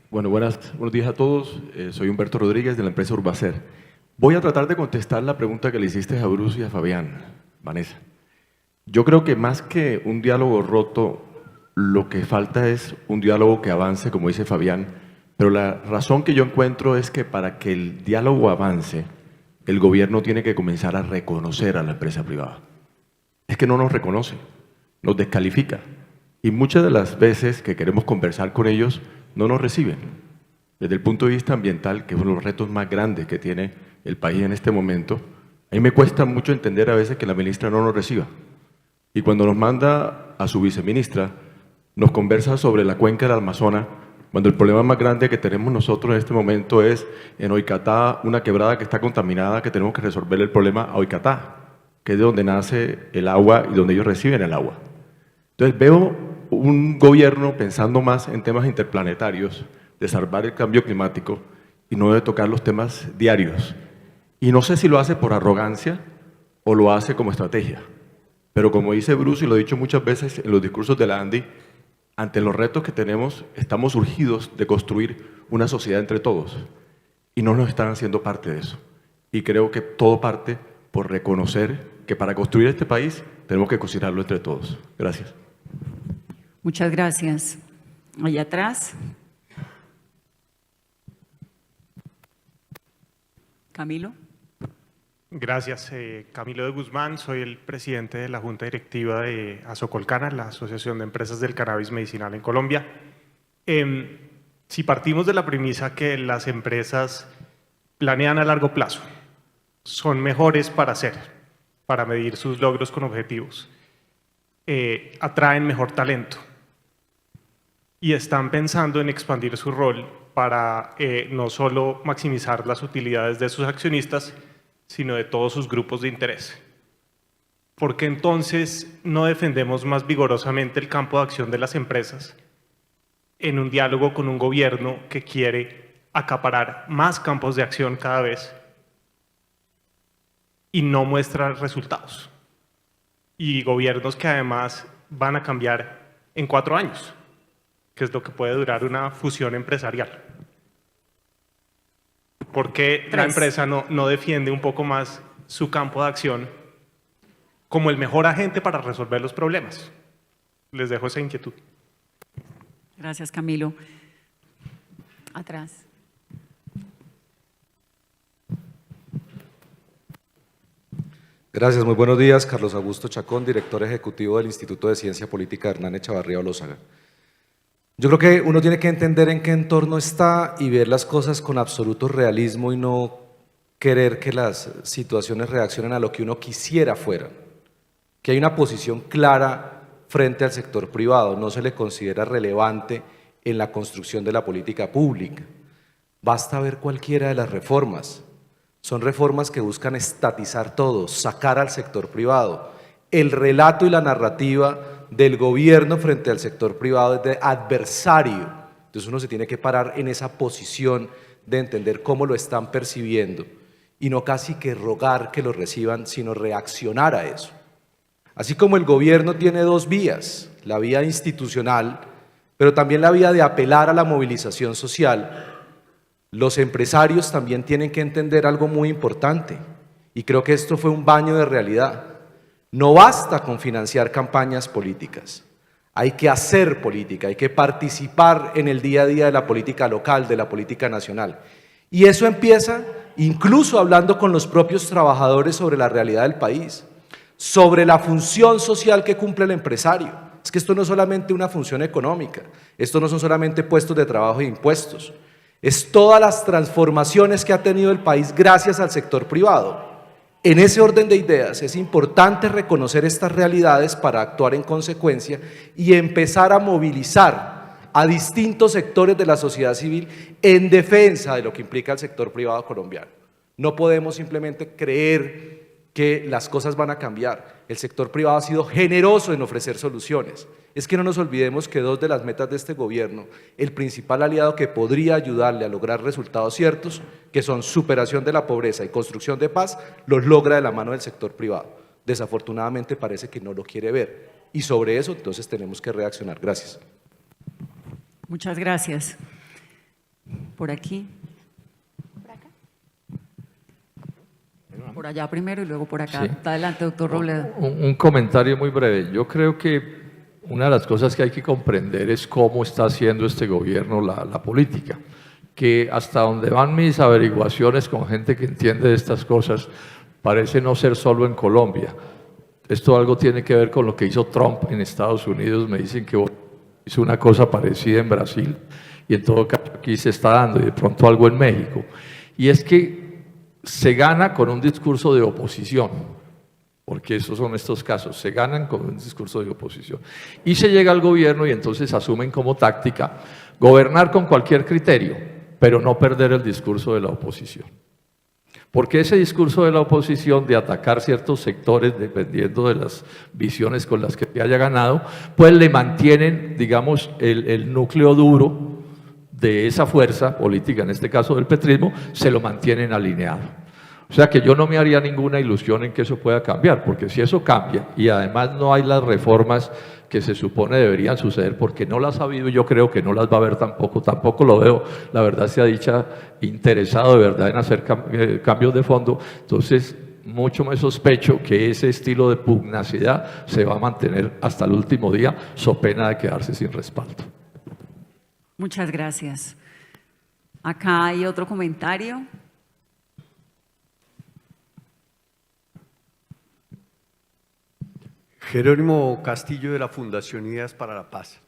Bueno, buenos días a todos. Soy Humberto Rodríguez de la empresa Urbacer. Voy a tratar de contestar la pregunta que le hiciste a Bruce y a Fabián, Vanessa. Yo creo que más que un diálogo roto, lo que falta es un diálogo que avance, como dice Fabián, pero la razón que yo encuentro es que para que el diálogo avance, el gobierno tiene que comenzar a reconocer a la empresa privada. Es que no nos reconoce, nos descalifica. Y muchas de las veces que queremos conversar con ellos, no nos reciben. Desde el punto de vista ambiental, que es uno de los retos más grandes que tiene el país en este momento, a mí me cuesta mucho entender a veces que la ministra no nos reciba. Y cuando nos manda a su viceministra, nos conversa sobre la cuenca del Amazonas, cuando el problema más grande que tenemos nosotros en este momento es en Oicatá, una quebrada que está contaminada, que tenemos que resolver el problema a Oicatá, que es de donde nace el agua y donde ellos reciben el agua. Entonces veo un gobierno pensando más en temas interplanetarios, de salvar el cambio climático y no de tocar los temas diarios. Y no sé si lo hace por arrogancia o lo hace como estrategia. Pero como dice Bruce, y lo he dicho muchas veces en los discursos de la Andy, ante los retos que tenemos, estamos urgidos de construir una sociedad entre todos. Y no nos están haciendo parte de eso. y creo que todo parte por reconocer que para construir este país tenemos que cocinarlo entre todos. Gracias. Muchas gracias. Allá atrás. Camilo. Gracias. Camilo de Guzmán, soy el presidente de la Junta Directiva de Asocolcana, la Asociación de Empresas del Cannabis Medicinal en Colombia. Si partimos de la premisa que las empresas planean a largo plazo, son mejores para hacer, para medir sus logros con objetivos, atraen mejor talento y están pensando en expandir su rol para no solo maximizar las utilidades de sus accionistas, sino de todos sus grupos de interés. ¿Por qué entonces no defendemos más vigorosamente el campo de acción de las empresas en un diálogo con un gobierno que quiere acaparar más campos de acción cada vez y no muestra resultados? Y gobiernos que además van a cambiar en 4 años, que es lo que puede durar una fusión empresarial. ¿Por qué la empresa no defiende un poco más su campo de acción como el mejor agente para resolver los problemas? Les dejo esa inquietud. Gracias, Camilo. Atrás. Gracias, muy buenos días. Carlos Augusto Chacón, director ejecutivo del Instituto de Ciencia Política Hernán Echavarría Olózaga. Yo creo que uno tiene que entender en qué entorno está y ver las cosas con absoluto realismo y no querer que las situaciones reaccionen a lo que uno quisiera fueran. Que hay una posición clara frente al sector privado, no se le considera relevante en la construcción de la política pública. Basta ver cualquiera de las reformas. Son reformas que buscan estatizar todo, sacar al sector privado. El relato y la narrativa del gobierno frente al sector privado es de adversario. Entonces uno se tiene que parar en esa posición de entender cómo lo están percibiendo y no casi que rogar que lo reciban, sino reaccionar a eso. Así como el gobierno tiene 2 vías, la vía institucional, pero también la vía de apelar a la movilización social, los empresarios también tienen que entender algo muy importante, y creo que esto fue un baño de realidad. No basta con financiar campañas políticas, hay que hacer política, hay que participar en el día a día de la política local, de la política nacional. Y eso empieza incluso hablando con los propios trabajadores sobre la realidad del país, sobre la función social que cumple el empresario. Es que esto no es solamente una función económica, esto no son solamente puestos de trabajo e impuestos, es todas las transformaciones que ha tenido el país gracias al sector privado. En ese orden de ideas es importante reconocer estas realidades para actuar en consecuencia y empezar a movilizar a distintos sectores de la sociedad civil en defensa de lo que implica el sector privado colombiano. No podemos simplemente creer que las cosas van a cambiar. El sector privado ha sido generoso en ofrecer soluciones. Es que no nos olvidemos que 2 de las metas de este gobierno, el principal aliado que podría ayudarle a lograr resultados ciertos, que son superación de la pobreza y construcción de paz, los logra de la mano del sector privado. Desafortunadamente parece que no lo quiere ver. Y sobre eso entonces tenemos que reaccionar. Gracias. Muchas gracias. Por aquí. Por allá primero y luego por acá. Sí. Adelante, doctor Robledo. Un comentario muy breve. Yo creo que una de las cosas que hay que comprender es cómo está haciendo este gobierno la política. Que hasta donde van mis averiguaciones con gente que entiende de estas cosas, parece no ser solo en Colombia. Esto algo tiene que ver con lo que hizo Trump en Estados Unidos. Me dicen que hizo una cosa parecida en Brasil y en todo caso aquí se está dando y de pronto algo en México. Y es que se gana con un discurso de oposición, porque esos son estos casos, se ganan con un discurso de oposición. Y se llega al gobierno y entonces asumen como táctica gobernar con cualquier criterio, pero no perder el discurso de la oposición. Porque ese discurso de la oposición de atacar ciertos sectores dependiendo de las visiones con las que se haya ganado, pues le mantienen, digamos, el núcleo duro de esa fuerza política, en este caso del petrismo, se lo mantienen alineado. O sea que yo no me haría ninguna ilusión en que eso pueda cambiar, porque si eso cambia y además no hay las reformas que se supone deberían suceder, porque no las ha habido y yo creo que no las va a haber tampoco lo veo, la verdad sea dicha, interesado de verdad en hacer cambios de fondo, entonces mucho me sospecho que ese estilo de pugnacidad se va a mantener hasta el último día, so pena de quedarse sin respaldo. Muchas gracias. Acá hay otro comentario. Jerónimo Castillo, de la Fundación Ideas para la Paz.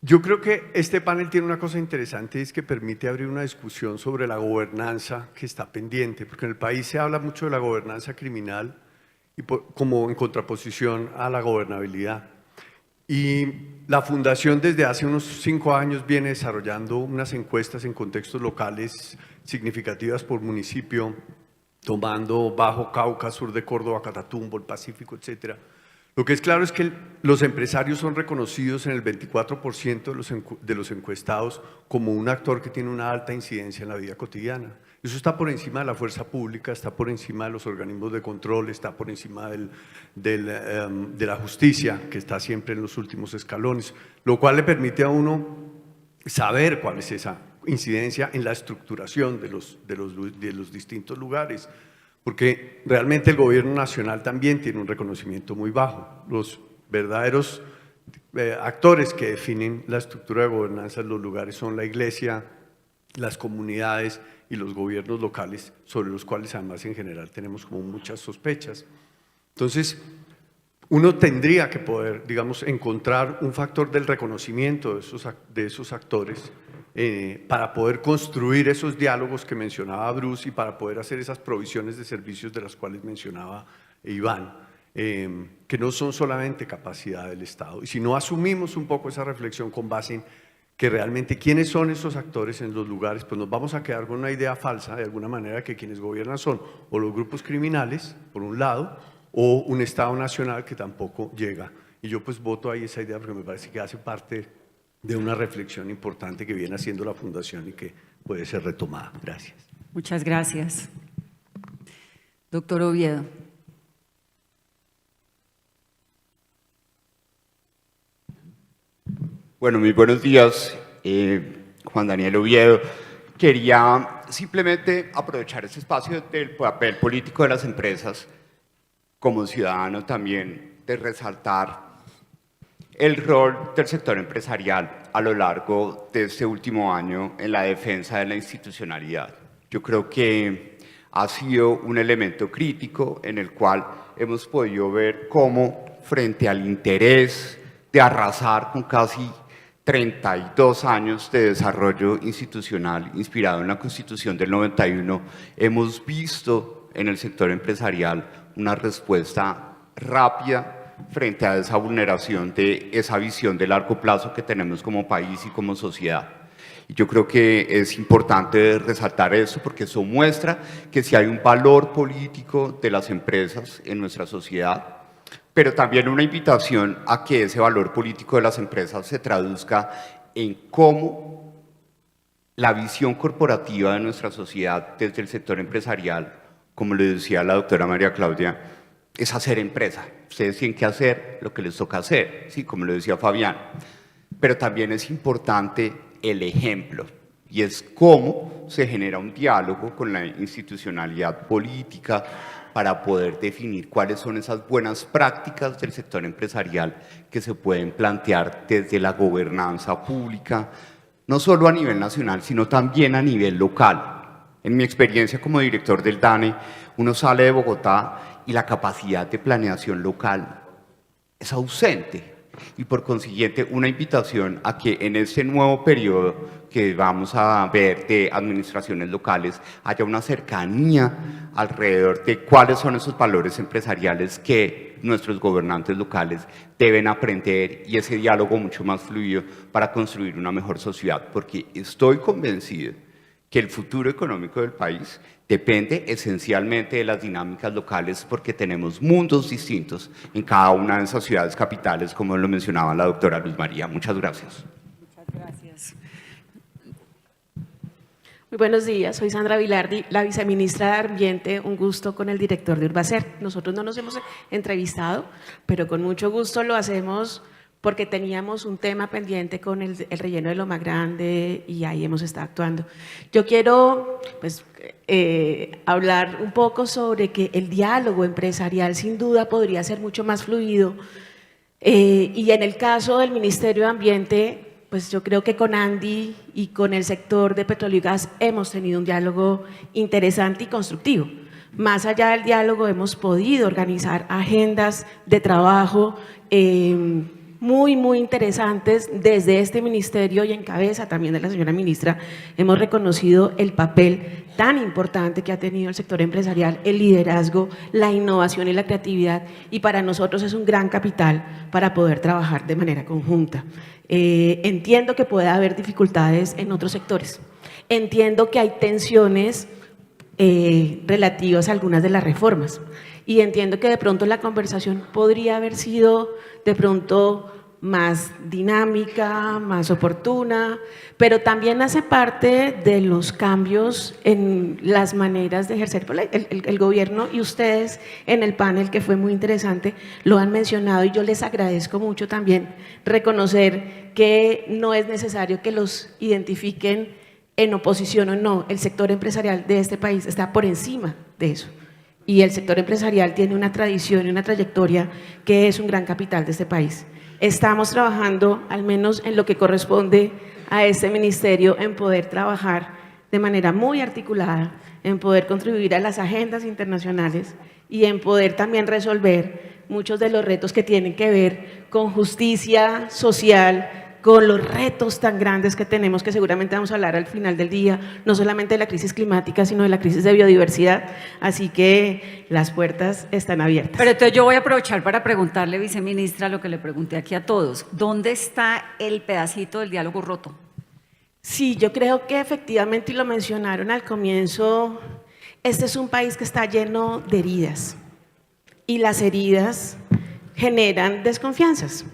Yo creo que este panel tiene una cosa interesante, es que permite abrir una discusión sobre la gobernanza que está pendiente, porque en el país se habla mucho de la gobernanza criminal y como en contraposición a la gobernabilidad. Y la Fundación desde hace unos 5 años viene desarrollando unas encuestas en contextos locales significativas por municipio, tomando Bajo Cauca, sur de Córdoba, Catatumbo, el Pacífico, etcétera. Lo que es claro es que los empresarios son reconocidos en el 24% de los encuestados como un actor que tiene una alta incidencia en la vida cotidiana. Eso está por encima de la fuerza pública, está por encima de los organismos de control, está por encima de la justicia, que está siempre en los últimos escalones, lo cual le permite a uno saber cuál es esa incidencia en la estructuración de los distintos lugares. Porque realmente el gobierno nacional también tiene un reconocimiento muy bajo. Los verdaderos actores que definen la estructura de gobernanza en los lugares son la iglesia, las comunidades y los gobiernos locales, sobre los cuales además en general tenemos como muchas sospechas. Entonces, uno tendría que poder, digamos, encontrar un factor del reconocimiento de esos actores para poder construir esos diálogos que mencionaba Bruce y para poder hacer esas provisiones de servicios de las cuales mencionaba Iván, que no son solamente capacidad del Estado. Y si no asumimos un poco esa reflexión con base en que realmente quiénes son esos actores en los lugares, pues nos vamos a quedar con una idea falsa, de alguna manera, que quienes gobiernan son o los grupos criminales, por un lado, o un Estado nacional que tampoco llega. Y yo pues voto ahí esa idea porque me parece que hace parte de una reflexión importante que viene haciendo la Fundación y que puede ser retomada. Gracias. Muchas gracias. Doctor Oviedo. Bueno, muy buenos días. Juan Daniel Oviedo. Quería simplemente aprovechar este espacio del papel político de las empresas como ciudadano también de resaltar el rol del sector empresarial a lo largo de este último año en la defensa de la institucionalidad. Yo creo que ha sido un elemento crítico en el cual hemos podido ver cómo, frente al interés de arrasar con casi 32 años de desarrollo institucional inspirado en la Constitución del 91, hemos visto en el sector empresarial una respuesta rápida frente a esa vulneración de esa visión de largo plazo que tenemos como país y como sociedad. Y yo creo que es importante resaltar eso porque eso muestra que sí hay un valor político de las empresas en nuestra sociedad, pero también una invitación a que ese valor político de las empresas se traduzca en cómo la visión corporativa de nuestra sociedad desde el sector empresarial, como le decía la doctora María Claudia, es hacer empresa. Ustedes tienen que hacer lo que les toca hacer, ¿sí? Como lo decía Fabián. Pero también es importante el ejemplo, y es cómo se genera un diálogo con la institucionalidad política para poder definir cuáles son esas buenas prácticas del sector empresarial que se pueden plantear desde la gobernanza pública, no solo a nivel nacional, sino también a nivel local. En mi experiencia como director del DANE, uno sale de Bogotá y la capacidad de planeación local es ausente. Y por consiguiente, una invitación a que en este nuevo periodo que vamos a ver de administraciones locales haya una cercanía alrededor de cuáles son esos valores empresariales que nuestros gobernantes locales deben aprender y ese diálogo mucho más fluido para construir una mejor sociedad, porque estoy convencido que el futuro económico del país depende esencialmente de las dinámicas locales porque tenemos mundos distintos en cada una de esas ciudades capitales, como lo mencionaba la doctora Luz María. Muchas gracias. Muchas gracias. Muy buenos días, soy Sandra Vilardi, la viceministra de Ambiente, un gusto con el director de Urbacer. Nosotros no nos hemos entrevistado, pero con mucho gusto lo hacemos porque teníamos un tema pendiente con el relleno de Loma Grande y ahí hemos estado actuando. Yo quiero pues, hablar un poco sobre que el diálogo empresarial sin duda podría ser mucho más fluido y en el caso del Ministerio de Ambiente, pues yo creo que con Andy y con el sector de petróleo y gas hemos tenido un diálogo interesante y constructivo. Más allá del diálogo hemos podido organizar agendas de trabajo muy interesantes desde este ministerio y en cabeza también de la señora ministra. Hemos reconocido el papel tan importante que ha tenido el sector empresarial, el liderazgo, la innovación y la creatividad, y para nosotros es un gran capital para poder trabajar de manera conjunta. Entiendo que puede haber dificultades en otros sectores, entiendo que hay tensiones relativas a algunas de las reformas y entiendo que de pronto la conversación podría haber sido de pronto más dinámica, más oportuna, pero también hace parte de los cambios en las maneras de ejercer el gobierno, y ustedes en el panel, que fue muy interesante, lo han mencionado y yo les agradezco mucho también reconocer que no es necesario que los identifiquen en oposición o no. El sector empresarial de este país está por encima de eso. Y el sector empresarial tiene una tradición y una trayectoria que es un gran capital de este país. Estamos trabajando, al menos en lo que corresponde a este ministerio, en poder trabajar de manera muy articulada, en poder contribuir a las agendas internacionales y en poder también resolver muchos de los retos que tienen que ver con justicia social, con los retos tan grandes que tenemos, que seguramente vamos a hablar al final del día, no solamente de la crisis climática, sino de la crisis de biodiversidad, así que las puertas están abiertas. Pero entonces yo voy a aprovechar para preguntarle, viceministra, lo que le pregunté aquí a todos. ¿Dónde está el pedacito del diálogo roto? Sí, yo creo que efectivamente, y lo mencionaron al comienzo, este es un país que está lleno de heridas, y las heridas generan desconfianzas.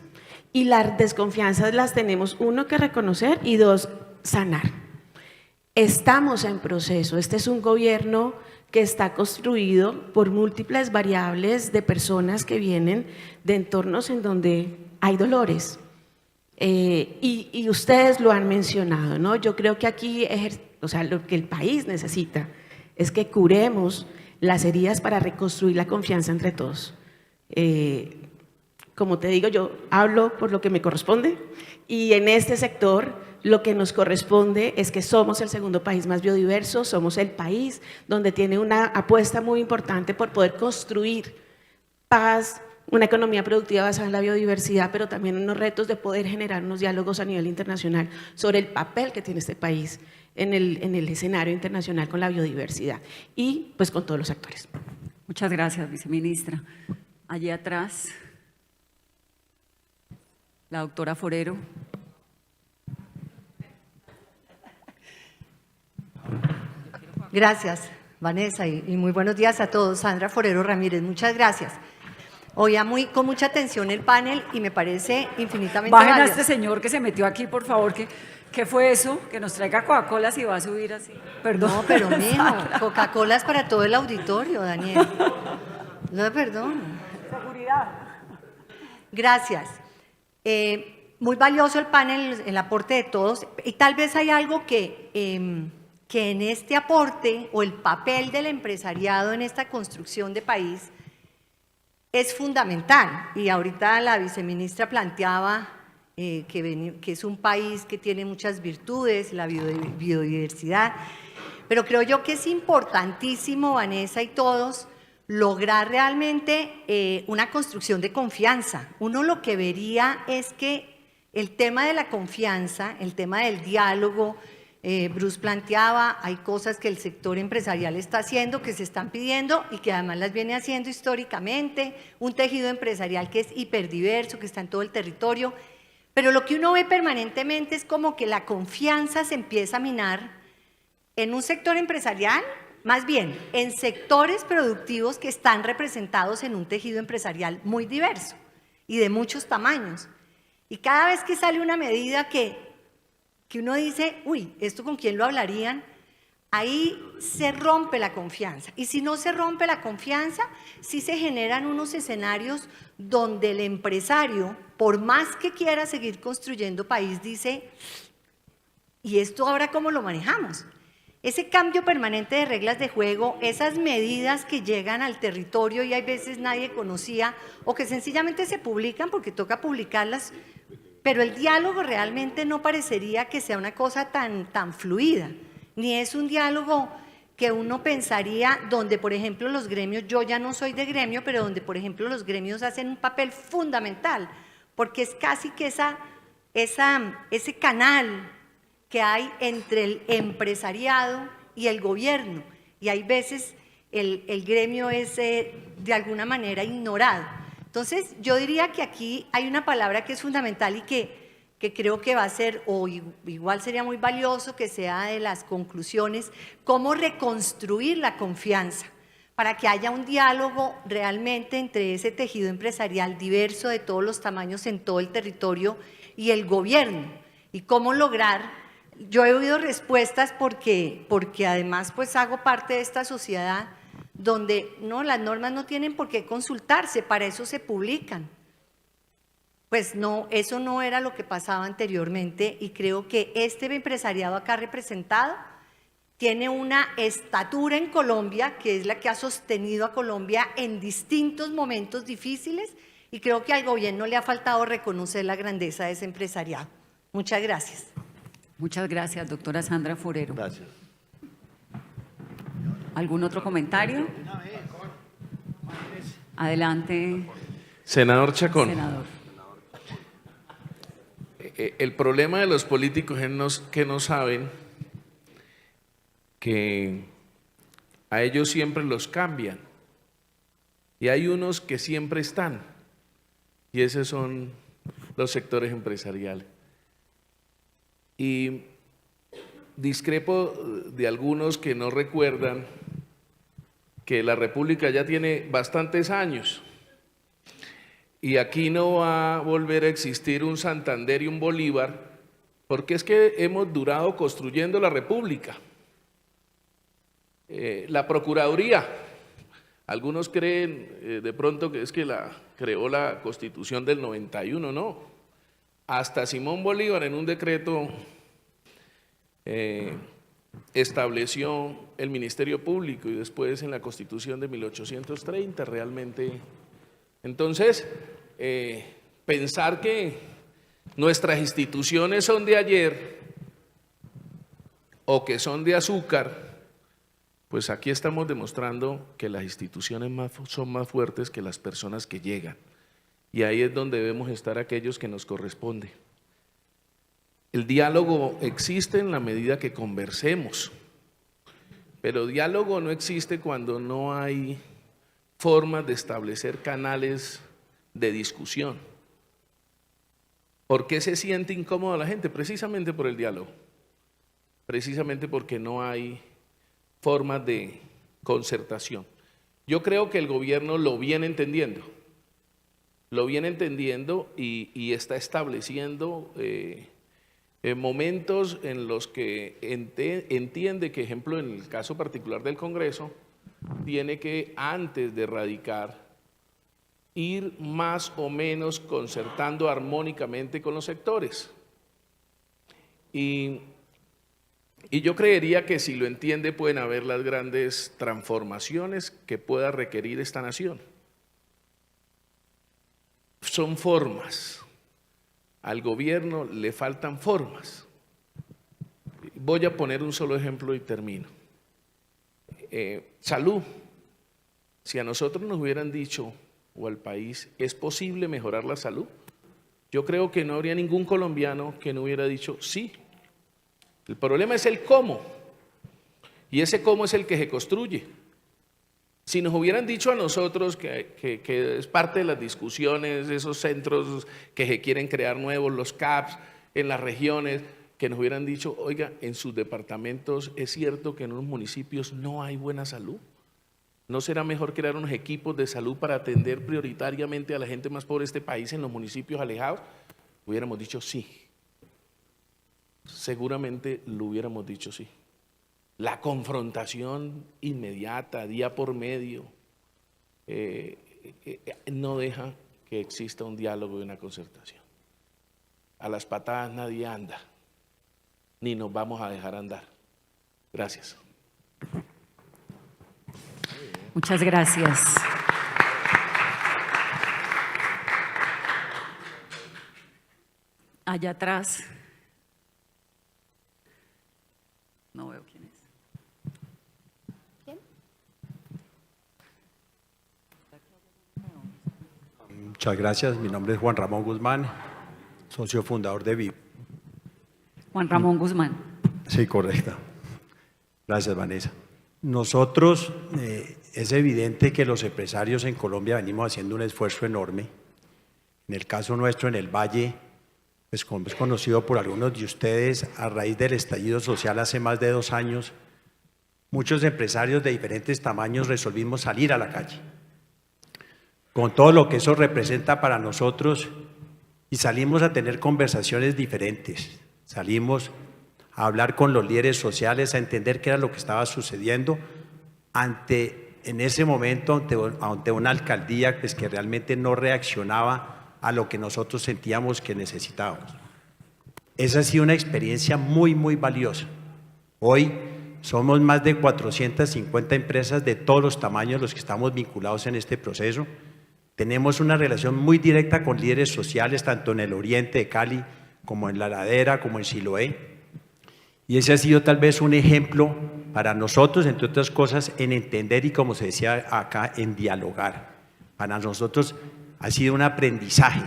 Y las desconfianzas las tenemos, uno, que reconocer y dos, sanar. Estamos en proceso. Este es un gobierno que está construido por múltiples variables de personas que vienen de entornos en donde hay dolores. Y ustedes lo han mencionado, ¿no? Yo creo que aquí, o sea, lo que el país necesita es que curemos las heridas para reconstruir la confianza entre todos. Como te digo, yo hablo por lo que me corresponde y en este sector lo que nos corresponde es que somos el segundo país más biodiverso, somos el país donde tiene una apuesta muy importante por poder construir paz, una economía productiva basada en la biodiversidad, pero también unos retos de poder generar unos diálogos a nivel internacional sobre el papel que tiene este país en el escenario internacional con la biodiversidad y pues con todos los actores. Muchas gracias, viceministra. Allí atrás, la doctora Forero. Gracias, Vanessa, y muy buenos días a todos. Sandra Forero Ramírez, muchas gracias. Oía con mucha atención el panel y me parece infinitamente Bajen valioso. a este señor que se metió aquí, por favor, ¿qué fue eso? Que nos traiga Coca-Cola si va a subir así. Perdón. No, pero mijo, Coca-Cola es para todo el auditorio, Daniel. No, perdón. Seguridad. Gracias. Muy valioso el panel, el aporte de todos, y tal vez hay algo que en este aporte o el papel del empresariado en esta construcción de país es fundamental. Y ahorita la viceministra planteaba que es un país que tiene muchas virtudes, la biodiversidad, pero creo yo que es importantísimo, Vanessa y todos, lograr realmente una construcción de confianza. Uno lo que vería es que el tema de la confianza, el tema del diálogo, Bruce planteaba, hay cosas que el sector empresarial está haciendo, que se están pidiendo y que además las viene haciendo históricamente, un tejido empresarial que es hiperdiverso, que está en todo el territorio, pero lo que uno ve permanentemente es como que la confianza se empieza a minar en un sector empresarial, más bien en sectores productivos que están representados en un tejido empresarial muy diverso y de muchos tamaños. Y cada vez que sale una medida que uno dice, uy, ¿esto con quién lo hablarían? ahí se rompe la confianza. Y si no se rompe la confianza, sí se generan unos escenarios donde el empresario, por más que quiera seguir construyendo país, dice, ¿y esto ahora cómo lo manejamos? Ese cambio permanente de reglas de juego, esas medidas que llegan al territorio y hay veces nadie conocía o que sencillamente se publican porque toca publicarlas, pero el diálogo realmente no parecería que sea una cosa tan fluida, ni es un diálogo que uno pensaría donde, por ejemplo, los gremios, yo ya no soy de gremio, pero donde, por ejemplo, los gremios hacen un papel fundamental, porque es casi que ese canal que hay entre el empresariado y el gobierno, y hay veces el gremio es de alguna manera ignorado. Entonces, yo diría que aquí hay una palabra que es fundamental y que creo que va a ser, o igual sería muy valioso que sea de las conclusiones, cómo reconstruir la confianza para que haya un diálogo realmente entre ese tejido empresarial diverso de todos los tamaños en todo el territorio y el gobierno, y cómo lograr. Yo he oído respuestas porque además pues hago parte de esta sociedad donde no, las normas no tienen por qué consultarse, para eso se publican. Pues no, eso no era lo que pasaba anteriormente y creo que este empresariado acá representado tiene una estatura en Colombia que es la que ha sostenido a Colombia en distintos momentos difíciles y creo que al gobierno le ha faltado reconocer la grandeza de ese empresariado. Muchas gracias. Muchas gracias, doctora Sandra Forero. Gracias. ¿Algún otro comentario? Adelante. Senador Chacón. Senador. El problema de los políticos es que no saben que a ellos siempre los cambian y hay unos que siempre están y esos son los sectores empresariales. Y discrepo de algunos que no recuerdan que la República ya tiene bastantes años y aquí no va a volver a existir un Santander y un Bolívar porque es que hemos durado construyendo la República. La Procuraduría, algunos creen de pronto que es que la creó la Constitución del 91, no. Hasta Simón Bolívar en un decreto estableció el Ministerio Público y después en la Constitución de 1830 realmente. Entonces, pensar que nuestras instituciones son de ayer o que son de azúcar, pues aquí estamos demostrando que las instituciones son más fuertes que las personas que llegan. Y ahí es donde debemos estar aquellos que nos corresponde. El diálogo existe en la medida que conversemos, pero diálogo no existe cuando no hay formas de establecer canales de discusión. ¿Por qué se siente incómoda la gente? Precisamente por el diálogo, precisamente porque no hay formas de concertación. Yo creo que el gobierno lo viene entendiendo y está estableciendo momentos en los que entiende que, ejemplo, en el caso particular del Congreso, tiene que, antes de radicar, ir más o menos concertando armónicamente con los sectores. Y yo creería que si lo entiende pueden haber las grandes transformaciones que pueda requerir esta nación. Son formas. Al gobierno le faltan formas. Voy a poner un solo ejemplo y termino. Salud. Si a nosotros nos hubieran dicho, o al país, ¿es posible mejorar la salud? Yo creo que no habría ningún colombiano que no hubiera dicho sí. El problema es el cómo, y ese cómo es el que se construye. Si nos hubieran dicho a nosotros que es parte de las discusiones, esos centros que se quieren crear nuevos, los CAPS en las regiones, que nos hubieran dicho, oiga, en sus departamentos es cierto que en unos municipios no hay buena salud. ¿No será mejor crear unos equipos de salud para atender prioritariamente a la gente más pobre de este país en los municipios alejados? Hubiéramos dicho sí. Seguramente lo hubiéramos dicho sí. la confrontación inmediata, día por medio, no deja que exista un diálogo y una concertación. A las patadas nadie anda, ni nos vamos a dejar andar. Gracias. Muchas gracias. Allá atrás. No veo quién es. Muchas gracias. Mi nombre es Juan Ramón Guzmán, socio fundador de VIP. Juan Ramón Guzmán. Sí, correcto. Gracias, Vanessa. Nosotros, es evidente que los empresarios en Colombia venimos haciendo un esfuerzo enorme. En el caso nuestro, en el Valle, pues como es conocido por algunos de ustedes, a raíz del estallido social hace más de 2 años, muchos empresarios de diferentes tamaños resolvimos salir a la calle, con todo lo que eso representa para nosotros, y salimos a tener conversaciones diferentes, salimos a hablar con los líderes sociales, a entender qué era lo que estaba sucediendo en ese momento ante una alcaldía pues, que realmente no reaccionaba a lo que nosotros sentíamos que necesitábamos. Esa ha sido una experiencia muy, muy valiosa. Hoy somos más de 450 empresas de todos los tamaños los que estamos vinculados en este proceso. Tenemos una relación muy directa con líderes sociales, tanto en el oriente de Cali, como en La Ladera, como en Siloé. Y ese ha sido tal vez un ejemplo para nosotros, entre otras cosas, en entender y, como se decía acá, en dialogar. Para nosotros ha sido un aprendizaje,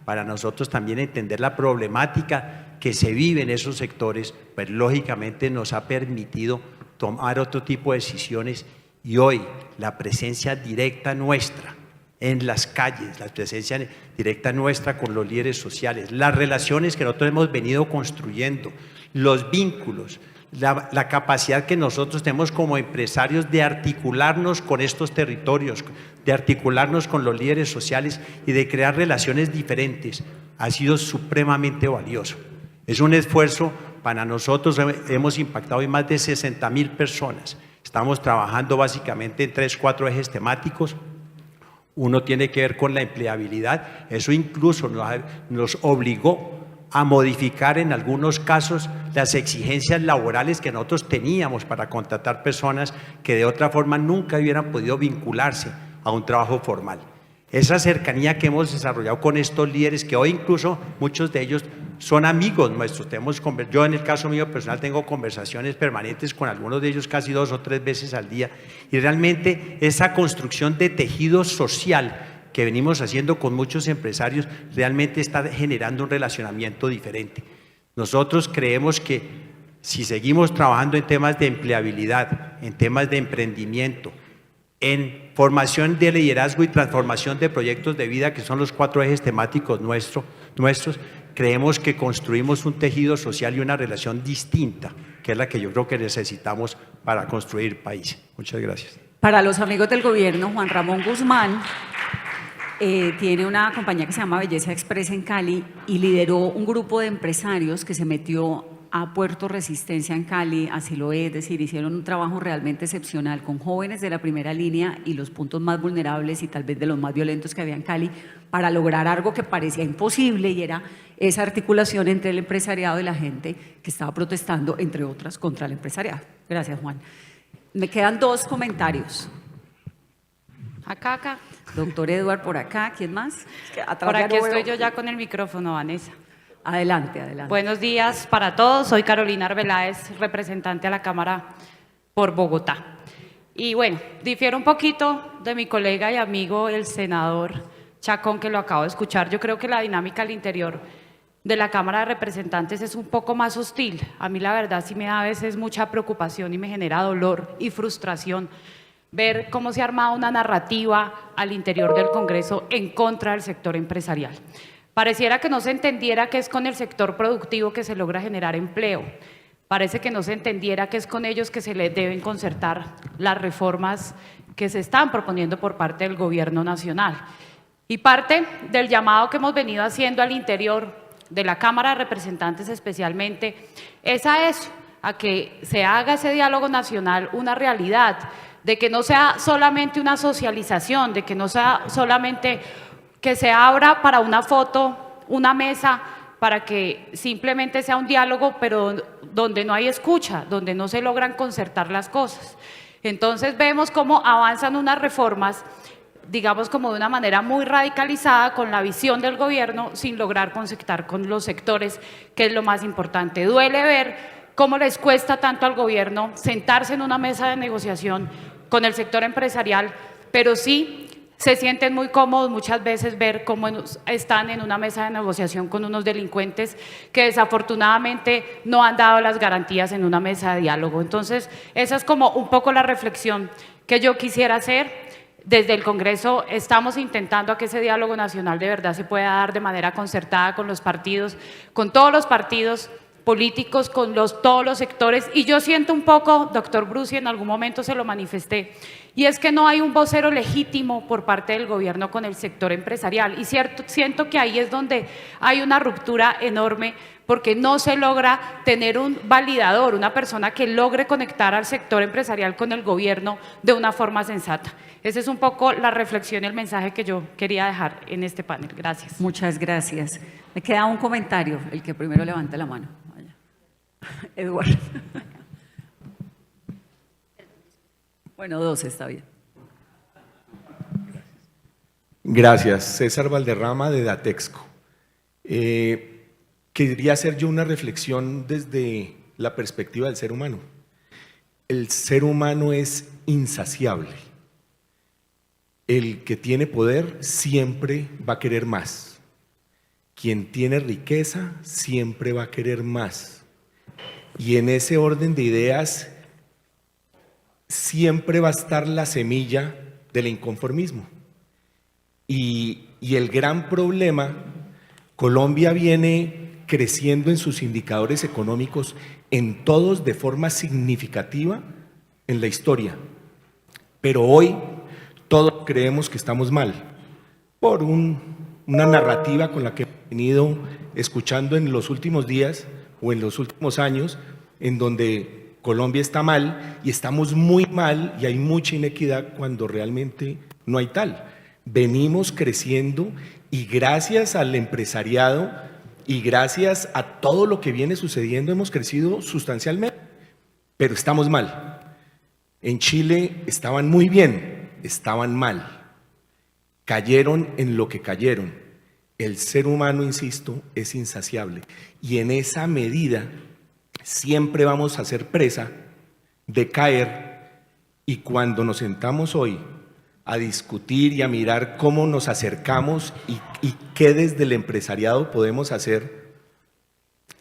para nosotros también entender la problemática que se vive en esos sectores, pues lógicamente nos ha permitido tomar otro tipo de decisiones, y hoy la presencia directa nuestra en las calles, la presencia directa nuestra con los líderes sociales, las relaciones que nosotros hemos venido construyendo, los vínculos, la capacidad que nosotros tenemos como empresarios de articularnos con estos territorios, de articularnos con los líderes sociales y de crear relaciones diferentes, ha sido supremamente valioso. Es un esfuerzo para nosotros, hemos impactado en más de 60.000 personas. Estamos trabajando básicamente en 3, 4 ejes temáticos. Uno tiene que ver con la empleabilidad, eso incluso nos obligó a modificar en algunos casos las exigencias laborales que nosotros teníamos para contratar personas que de otra forma nunca hubieran podido vincularse a un trabajo formal. Esa cercanía que hemos desarrollado con estos líderes, que hoy incluso muchos de ellos son amigos nuestros. Yo en el caso mío personal tengo conversaciones permanentes con algunos de ellos casi 2 o 3 veces al día, y realmente esa construcción de tejido social que venimos haciendo con muchos empresarios realmente está generando un relacionamiento diferente. Nosotros creemos que si seguimos trabajando en temas de empleabilidad, en temas de emprendimiento, en formación de liderazgo y transformación de proyectos de vida, que son los 4 ejes temáticos nuestros, creemos que construimos un tejido social y una relación distinta, que es la que yo creo que necesitamos para construir país. Muchas gracias. Para los amigos del gobierno, Juan Ramón Guzmán tiene una compañía que se llama Belleza Express en Cali y lideró un grupo de empresarios que se metió a Puerto Resistencia en Cali, a Siloé, es decir, hicieron un trabajo realmente excepcional con jóvenes de la primera línea y los puntos más vulnerables y tal vez de los más violentos que había en Cali, para lograr algo que parecía imposible, y era esa articulación entre el empresariado y la gente que estaba protestando, entre otras, contra el empresariado. Gracias, Juan. Me quedan 2 comentarios. Acá. Doctor Eduard por acá, ¿quién más? Por aquí estoy yo ya con el micrófono, Vanessa. Adelante. Buenos días para todos, soy Carolina Arbeláez, representante a la Cámara por Bogotá. Y bueno, difiero un poquito de mi colega y amigo, el senador Chacón, que lo acabo de escuchar. Yo creo que la dinámica al interior de la Cámara de Representantes es un poco más hostil. A mí la verdad sí me da a veces mucha preocupación y me genera dolor y frustración ver cómo se ha armado una narrativa al interior del Congreso en contra del sector empresarial. Pareciera que no se entendiera que es con el sector productivo que se logra generar empleo. Parece que no se entendiera que es con ellos que se les deben concertar las reformas que se están proponiendo por parte del Gobierno Nacional. Y parte del llamado que hemos venido haciendo al interior de la Cámara de Representantes especialmente es a eso, a que se haga ese diálogo nacional una realidad, de que no sea solamente una socialización, de que no sea solamente que se abra para una foto, una mesa, para que simplemente sea un diálogo, pero donde no hay escucha, donde no se logran concertar las cosas. Entonces vemos cómo avanzan unas reformas, digamos como de una manera muy radicalizada con la visión del gobierno, sin lograr concertar con los sectores, que es lo más importante. Duele ver cómo les cuesta tanto al gobierno sentarse en una mesa de negociación con el sector empresarial, pero sí se sienten muy cómodos muchas veces ver cómo están en una mesa de negociación con unos delincuentes que desafortunadamente no han dado las garantías en una mesa de diálogo. Entonces, esa es como un poco la reflexión que yo quisiera hacer. Desde el Congreso estamos intentando a que ese diálogo nacional de verdad se pueda dar de manera concertada con los partidos, con todos los partidos políticos, con todos los sectores, y yo siento un poco, doctor Brusi, en algún momento se lo manifesté, y es que no hay un vocero legítimo por parte del gobierno con el sector empresarial, y siento que ahí es donde hay una ruptura enorme, porque no se logra tener un validador, una persona que logre conectar al sector empresarial con el gobierno de una forma sensata. Esa es un poco la reflexión y el mensaje que yo quería dejar en este panel. Gracias. Muchas gracias. Me queda un comentario, el que primero levante la mano. Eduardo. Bueno, 2 está bien. Gracias. César Valderrama, de Datexco. Quería hacer yo una reflexión desde la perspectiva del ser humano. El ser humano es insaciable. El que tiene poder siempre va a querer más. Quien tiene riqueza siempre va a querer más. Y en ese orden de ideas siempre va a estar la semilla del inconformismo. Y el gran problema, Colombia viene creciendo en sus indicadores económicos en todos de forma significativa en la historia. Pero hoy todos creemos que estamos mal por una narrativa con la que hemos venido escuchando en los últimos días o en los últimos años, en donde Colombia está mal y estamos muy mal y hay mucha inequidad cuando realmente no hay tal. Venimos creciendo y gracias al empresariado y gracias a todo lo que viene sucediendo hemos crecido sustancialmente, pero estamos mal. En Chile estaban muy bien, estaban mal, cayeron en lo que cayeron. El ser humano, insisto, es insaciable y en esa medida siempre vamos a ser presa de caer, y cuando nos sentamos hoy a discutir y a mirar cómo nos acercamos y qué desde el empresariado podemos hacer,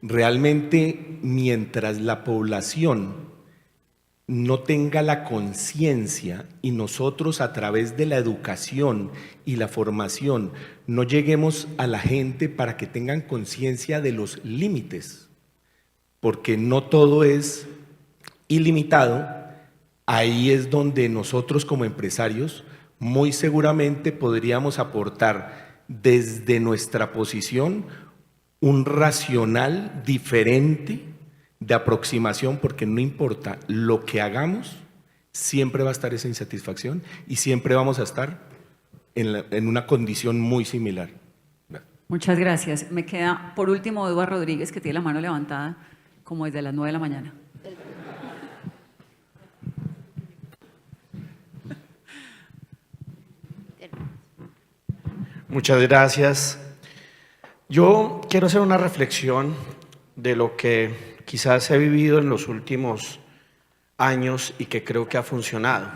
realmente mientras la población no tenga la conciencia y nosotros a través de la educación y la formación no lleguemos a la gente para que tengan conciencia de los límites, porque no todo es ilimitado, ahí es donde nosotros como empresarios muy seguramente podríamos aportar desde nuestra posición un racional diferente de aproximación, porque no importa lo que hagamos, siempre va a estar esa insatisfacción y siempre vamos a estar en una condición muy similar. Muchas gracias. Me queda por último Eduardo Rodríguez, que tiene la mano levantada como desde las 9 de la mañana. Muchas gracias. Yo quiero hacer una reflexión de lo que quizás he vivido en los últimos años y que creo que ha funcionado.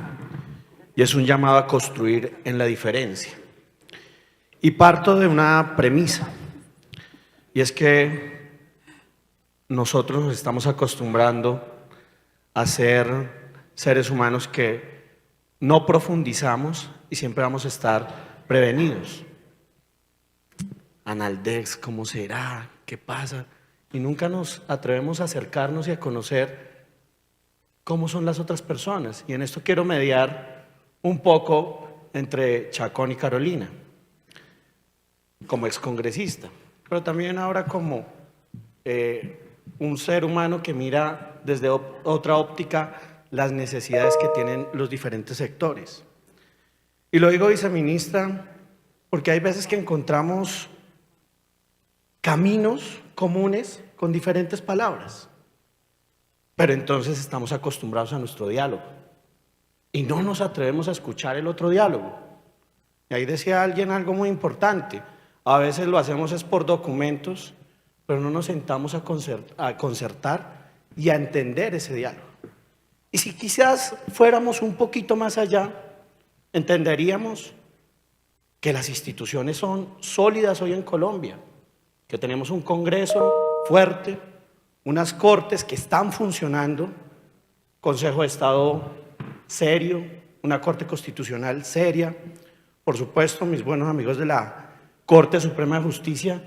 Y es un llamado a construir en la diferencia. Y parto de una premisa, y es que nosotros nos estamos acostumbrando a ser seres humanos que no profundizamos y siempre vamos a estar prevenidos. Analdex, ¿cómo será? ¿Qué pasa? Y nunca nos atrevemos a acercarnos y a conocer cómo son las otras personas. Y en esto quiero mediar un poco entre Chacón y Carolina, como excongresista, pero también ahora como un ser humano que mira desde otra óptica las necesidades que tienen los diferentes sectores. Y lo digo, viceministra, porque hay veces que encontramos caminos comunes con diferentes palabras, pero entonces estamos acostumbrados a nuestro diálogo y no nos atrevemos a escuchar el otro diálogo. Y ahí decía alguien algo muy importante, a veces lo hacemos es por documentos, pero no nos sentamos a concertar y a entender ese diálogo. Y si quizás fuéramos un poquito más allá, entenderíamos que las instituciones son sólidas hoy en Colombia, que tenemos un Congreso fuerte, unas Cortes que están funcionando, Consejo de Estado serio, una Corte Constitucional seria, por supuesto mis buenos amigos de la Corte Suprema de Justicia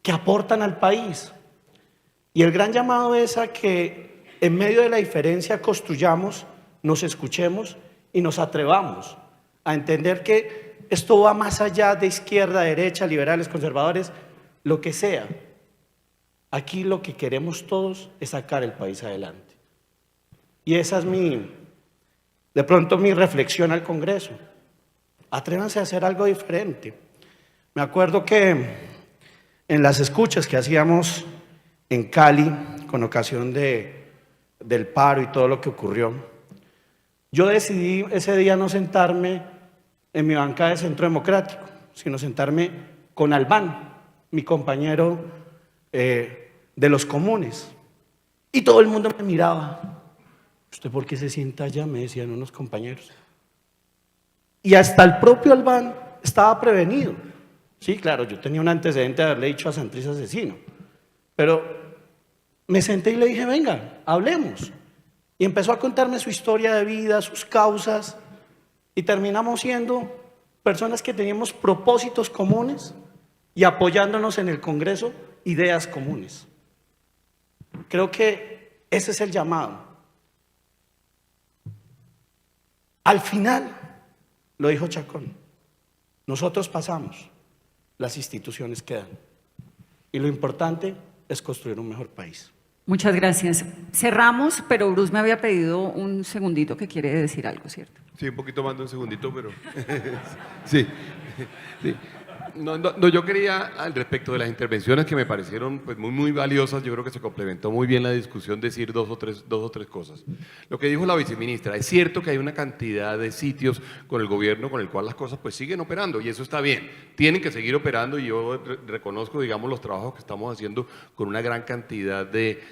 que aportan al país. Y el gran llamado es a que en medio de la diferencia construyamos, nos escuchemos y nos atrevamos a entender que esto va más allá de izquierda, derecha, liberales, conservadores, lo que sea. Aquí lo que queremos todos es sacar el país adelante. Y esa es de pronto mi reflexión al Congreso. Atrévanse a hacer algo diferente. Me acuerdo que en las escuchas que hacíamos en Cali, con ocasión del paro y todo lo que ocurrió, yo decidí ese día no sentarme en mi banca de Centro Democrático, sino sentarme con Albán, mi compañero de los comunes. Y todo el mundo me miraba. ¿Usted por qué se sienta allá? Me decían unos compañeros. Y hasta el propio Albán estaba prevenido. Sí, claro, yo tenía un antecedente de haberle dicho a Santrich asesino. Pero me senté y le dije, venga, hablemos. Y empezó a contarme su historia de vida, sus causas. Y terminamos siendo personas que teníamos propósitos comunes y apoyándonos en el Congreso, ideas comunes. Creo que ese es el llamado. Al final, lo dijo Chacón, nosotros pasamos, las instituciones quedan. Y lo importante es construir un mejor país. Muchas gracias. Cerramos, pero Bruce me había pedido un segundito que quiere decir algo, ¿cierto? Sí, un poquito más de un segundito, pero sí. No, yo quería, al respecto de las intervenciones que me parecieron pues, muy valiosas, yo creo que se complementó muy bien la discusión, decir dos o tres cosas. Lo que dijo la viceministra, es cierto que hay una cantidad de sitios con el gobierno con el cual las cosas pues siguen operando y eso está bien, tienen que seguir operando y yo reconozco, digamos, los trabajos que estamos haciendo con una gran cantidad de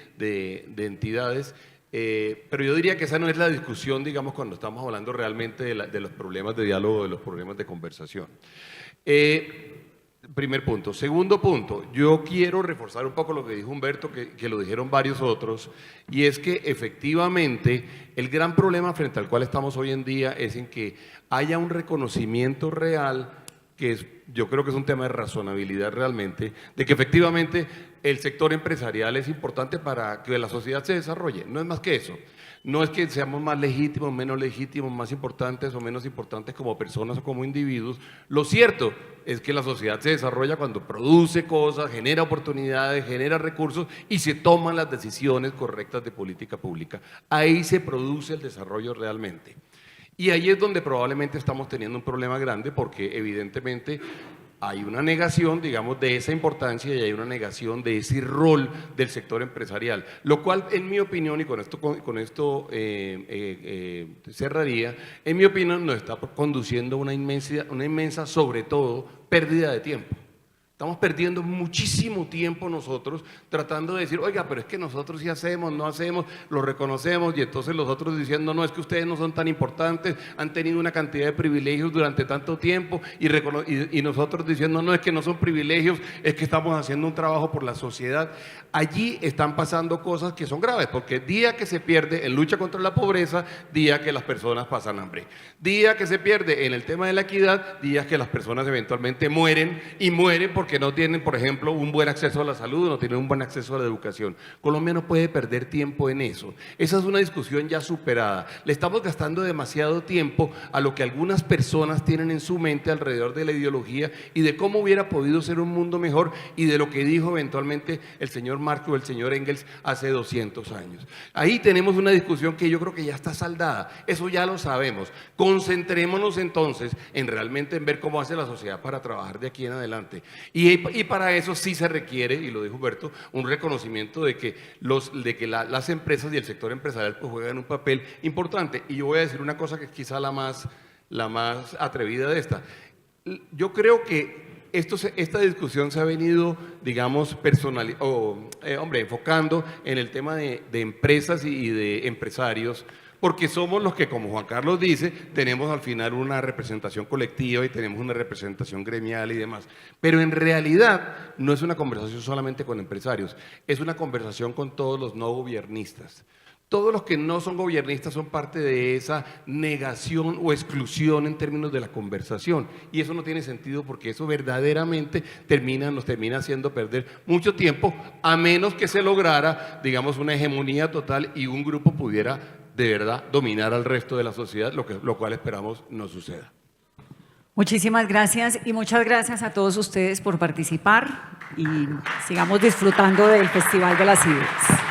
entidades. Pero yo diría que esa no es la discusión, digamos, cuando estamos hablando realmente de los problemas de diálogo, de los problemas de conversación. Primer punto. Segundo punto, yo quiero reforzar un poco lo que dijo Humberto, que lo dijeron varios otros, y es que efectivamente el gran problema frente al cual estamos hoy en día es en que haya un reconocimiento real, yo creo que es un tema de razonabilidad realmente, de que efectivamente el sector empresarial es importante para que la sociedad se desarrolle, no es más que eso. No es que seamos más legítimos, menos legítimos, más importantes o menos importantes como personas o como individuos. Lo cierto es que la sociedad se desarrolla cuando produce cosas, genera oportunidades, genera recursos y se toman las decisiones correctas de política pública. Ahí se produce el desarrollo realmente. Y ahí es donde probablemente estamos teniendo un problema grande porque evidentemente hay una negación, digamos, de esa importancia y hay una negación de ese rol del sector empresarial, lo cual, en mi opinión, y con esto cerraría, en mi opinión nos está conduciendo a una inmensa, sobre todo, pérdida de tiempo. Estamos perdiendo muchísimo tiempo nosotros tratando de decir, oiga, pero es que nosotros sí hacemos, no hacemos, lo reconocemos y entonces los otros diciendo, no, es que ustedes no son tan importantes, han tenido una cantidad de privilegios durante tanto tiempo y nosotros diciendo, no, es que no son privilegios, es que estamos haciendo un trabajo por la sociedad. Allí están pasando cosas que son graves, porque día que se pierde en lucha contra la pobreza, día que las personas pasan hambre. Día que se pierde en el tema de la equidad, días que las personas eventualmente mueren y mueren porque no tienen, por ejemplo, un buen acceso a la salud, no tienen un buen acceso a la educación. Colombia no puede perder tiempo en eso. Esa es una discusión ya superada. Le estamos gastando demasiado tiempo a lo que algunas personas tienen en su mente alrededor de la ideología y de cómo hubiera podido ser un mundo mejor y de lo que dijo eventualmente el señor Marx o el señor Engels hace 200 años. Ahí tenemos una discusión que yo creo que ya está saldada. Eso ya lo sabemos. Concentrémonos entonces en realmente en ver cómo hace la sociedad para trabajar de aquí en adelante. Y para eso sí se requiere, y lo dijo Humberto, un reconocimiento de que, las empresas y el sector empresarial pues juegan un papel importante. Y yo voy a decir una cosa que es quizá la más atrevida de esta. Yo creo que esta discusión se ha venido, digamos, enfocando en el tema de empresas y de empresarios, porque somos los que, como Juan Carlos dice, tenemos al final una representación colectiva y tenemos una representación gremial y demás. Pero en realidad no es una conversación solamente con empresarios, es una conversación con todos los no gobiernistas. Todos los que no son gobiernistas son parte de esa negación o exclusión en términos de la conversación. Y eso no tiene sentido porque eso verdaderamente nos termina haciendo perder mucho tiempo, a menos que se lograra, digamos, una hegemonía total y un grupo pudiera de verdad dominar al resto de la sociedad, lo cual esperamos no suceda. Muchísimas gracias y muchas gracias a todos ustedes por participar y sigamos disfrutando del Festival de las Ideas.